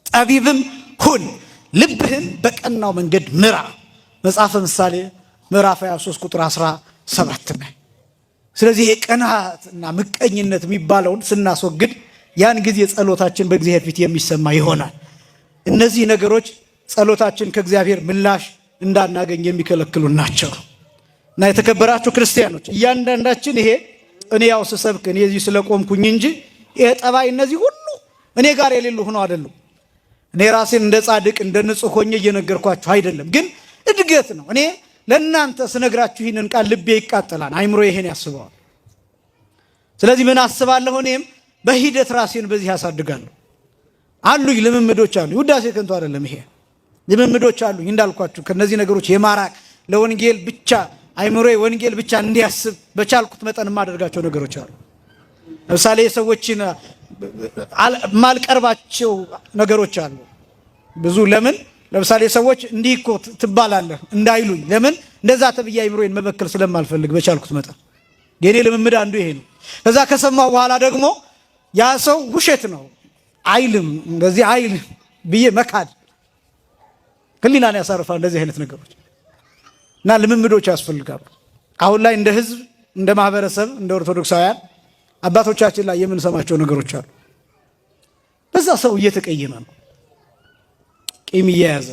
ጠቢብም ሁን፣ ልብህን በቀናው መንገድ ምራ። መጽሐፈ ምሳሌ ምዕራፍ 23 ቁጥር 17 ላይ። ስለዚህ የቅናትና ምቀኝነት የሚባለውን ስናስወግድ ያን ጊዜ ጸሎታችን በእግዚአብሔር ፊት የሚሰማ ይሆናል። እነዚህ ነገሮች ጸሎታችን ከእግዚአብሔር ምላሽ እንዳናገኝ የሚከለክሉ ናቸው። እና የተከበራችሁ ክርስቲያኖች እያንዳንዳችን ይሄ እኔ ያው ስሰብክ እኔ እዚህ ስለቆምኩኝ እንጂ ይሄ ጠባይ እነዚህ ሁሉ እኔ ጋር የሌሉ ሆነው አይደሉም። እኔ ራሴን እንደ ጻድቅ እንደ ንጹህ ሆኜ እየነገርኳችሁ አይደለም፣ ግን እድገት ነው። እኔ ለእናንተ ስነግራችሁ ይህንን ቃል ልቤ ይቃጠላል፣ አይምሮ ይሄን ያስበዋል። ስለዚህ ምን አስባለሁ? እኔም በሂደት ራሴን በዚህ ያሳድጋለሁ። አሉኝ ልምምዶች አሉኝ። ውዳሴ ከንቱ አይደለም። ይሄ ልምምዶች አሉኝ እንዳልኳችሁ። ከነዚህ ነገሮች የማራቅ ለወንጌል ብቻ አይምሮዬ ወንጌል ብቻ እንዲያስብ በቻልኩት መጠን የማደርጋቸው ነገሮች አሉ። ለምሳሌ የሰዎችን ማልቀርባቸው ነገሮች አሉ ብዙ። ለምን? ለምሳሌ ሰዎች እንዲህ እኮ ትባላለህ እንዳይሉኝ፣ ለምን እንደዛ ተብዬ አይምሮዬን መበከል ስለማልፈልግ በቻልኩት መጠን የኔ ልምምድ አንዱ ይሄ ነው። ከዛ ከሰማው በኋላ ደግሞ ያ ሰው ውሸት ነው አይልም እንደዚህ አይልም ብዬ መካድ ህሊናን ያሳርፋል። እንደዚህ አይነት ነገሮች እና ልምምዶች ያስፈልጋሉ። አሁን ላይ እንደ ህዝብ፣ እንደ ማህበረሰብ፣ እንደ ኦርቶዶክሳውያን አባቶቻችን ላይ የምንሰማቸው ነገሮች አሉ። በዛ ሰው እየተቀየመ ነው፣ ቂም እየያዘ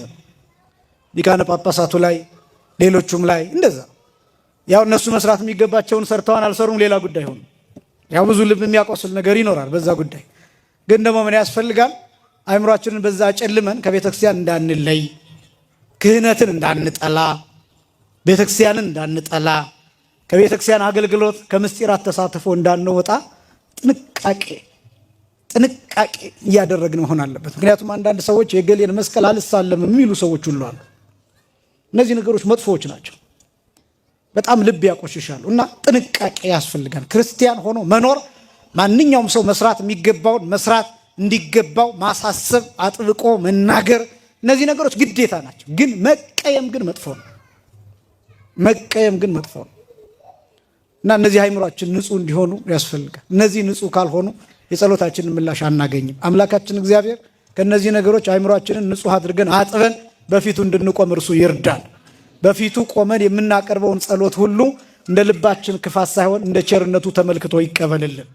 ሊቃነ ጳጳሳቱ ላይ ሌሎቹም ላይ እንደዛ። ያው እነሱ መስራት የሚገባቸውን ሰርተዋን አልሰሩም ሌላ ጉዳይ ሆነ። ያው ብዙ ልብ የሚያቆስል ነገር ይኖራል በዛ ጉዳይ። ግን ደግሞ ምን ያስፈልጋል? አእምሯችንን በዛ ጨልመን ከቤተክርስቲያን እንዳንለይ፣ ክህነትን እንዳንጠላ፣ ቤተክርስቲያንን እንዳንጠላ፣ ከቤተክርስቲያን አገልግሎት ከምስጢራት ተሳትፎ እንዳንወጣ ጥንቃቄ እያደረግን መሆን አለበት። ምክንያቱም አንዳንድ ሰዎች የገሌን መስቀል አልሳለም የሚሉ ሰዎች ሁሉ አሉ። እነዚህ ነገሮች መጥፎዎች ናቸው፣ በጣም ልብ ያቆሽሻሉ እና ጥንቃቄ ያስፈልጋል። ክርስቲያን ሆኖ መኖር ማንኛውም ሰው መስራት የሚገባውን መስራት እንዲገባው ማሳሰብ፣ አጥብቆ መናገር፣ እነዚህ ነገሮች ግዴታ ናቸው። ግን መቀየም ግን መጥፎ ነው። መቀየም ግን መጥፎ ነው እና እነዚህ አይምሯችን ንጹህ እንዲሆኑ ያስፈልጋል። እነዚህ ንጹህ ካልሆኑ የጸሎታችንን ምላሽ አናገኝም። አምላካችን እግዚአብሔር ከነዚህ ነገሮች አይምሯችንን ንጹህ አድርገን አጥበን በፊቱ እንድንቆም እርሱ ይርዳል። በፊቱ ቆመን የምናቀርበውን ጸሎት ሁሉ እንደ ልባችን ክፋት ሳይሆን እንደ ቸርነቱ ተመልክቶ ይቀበልልን።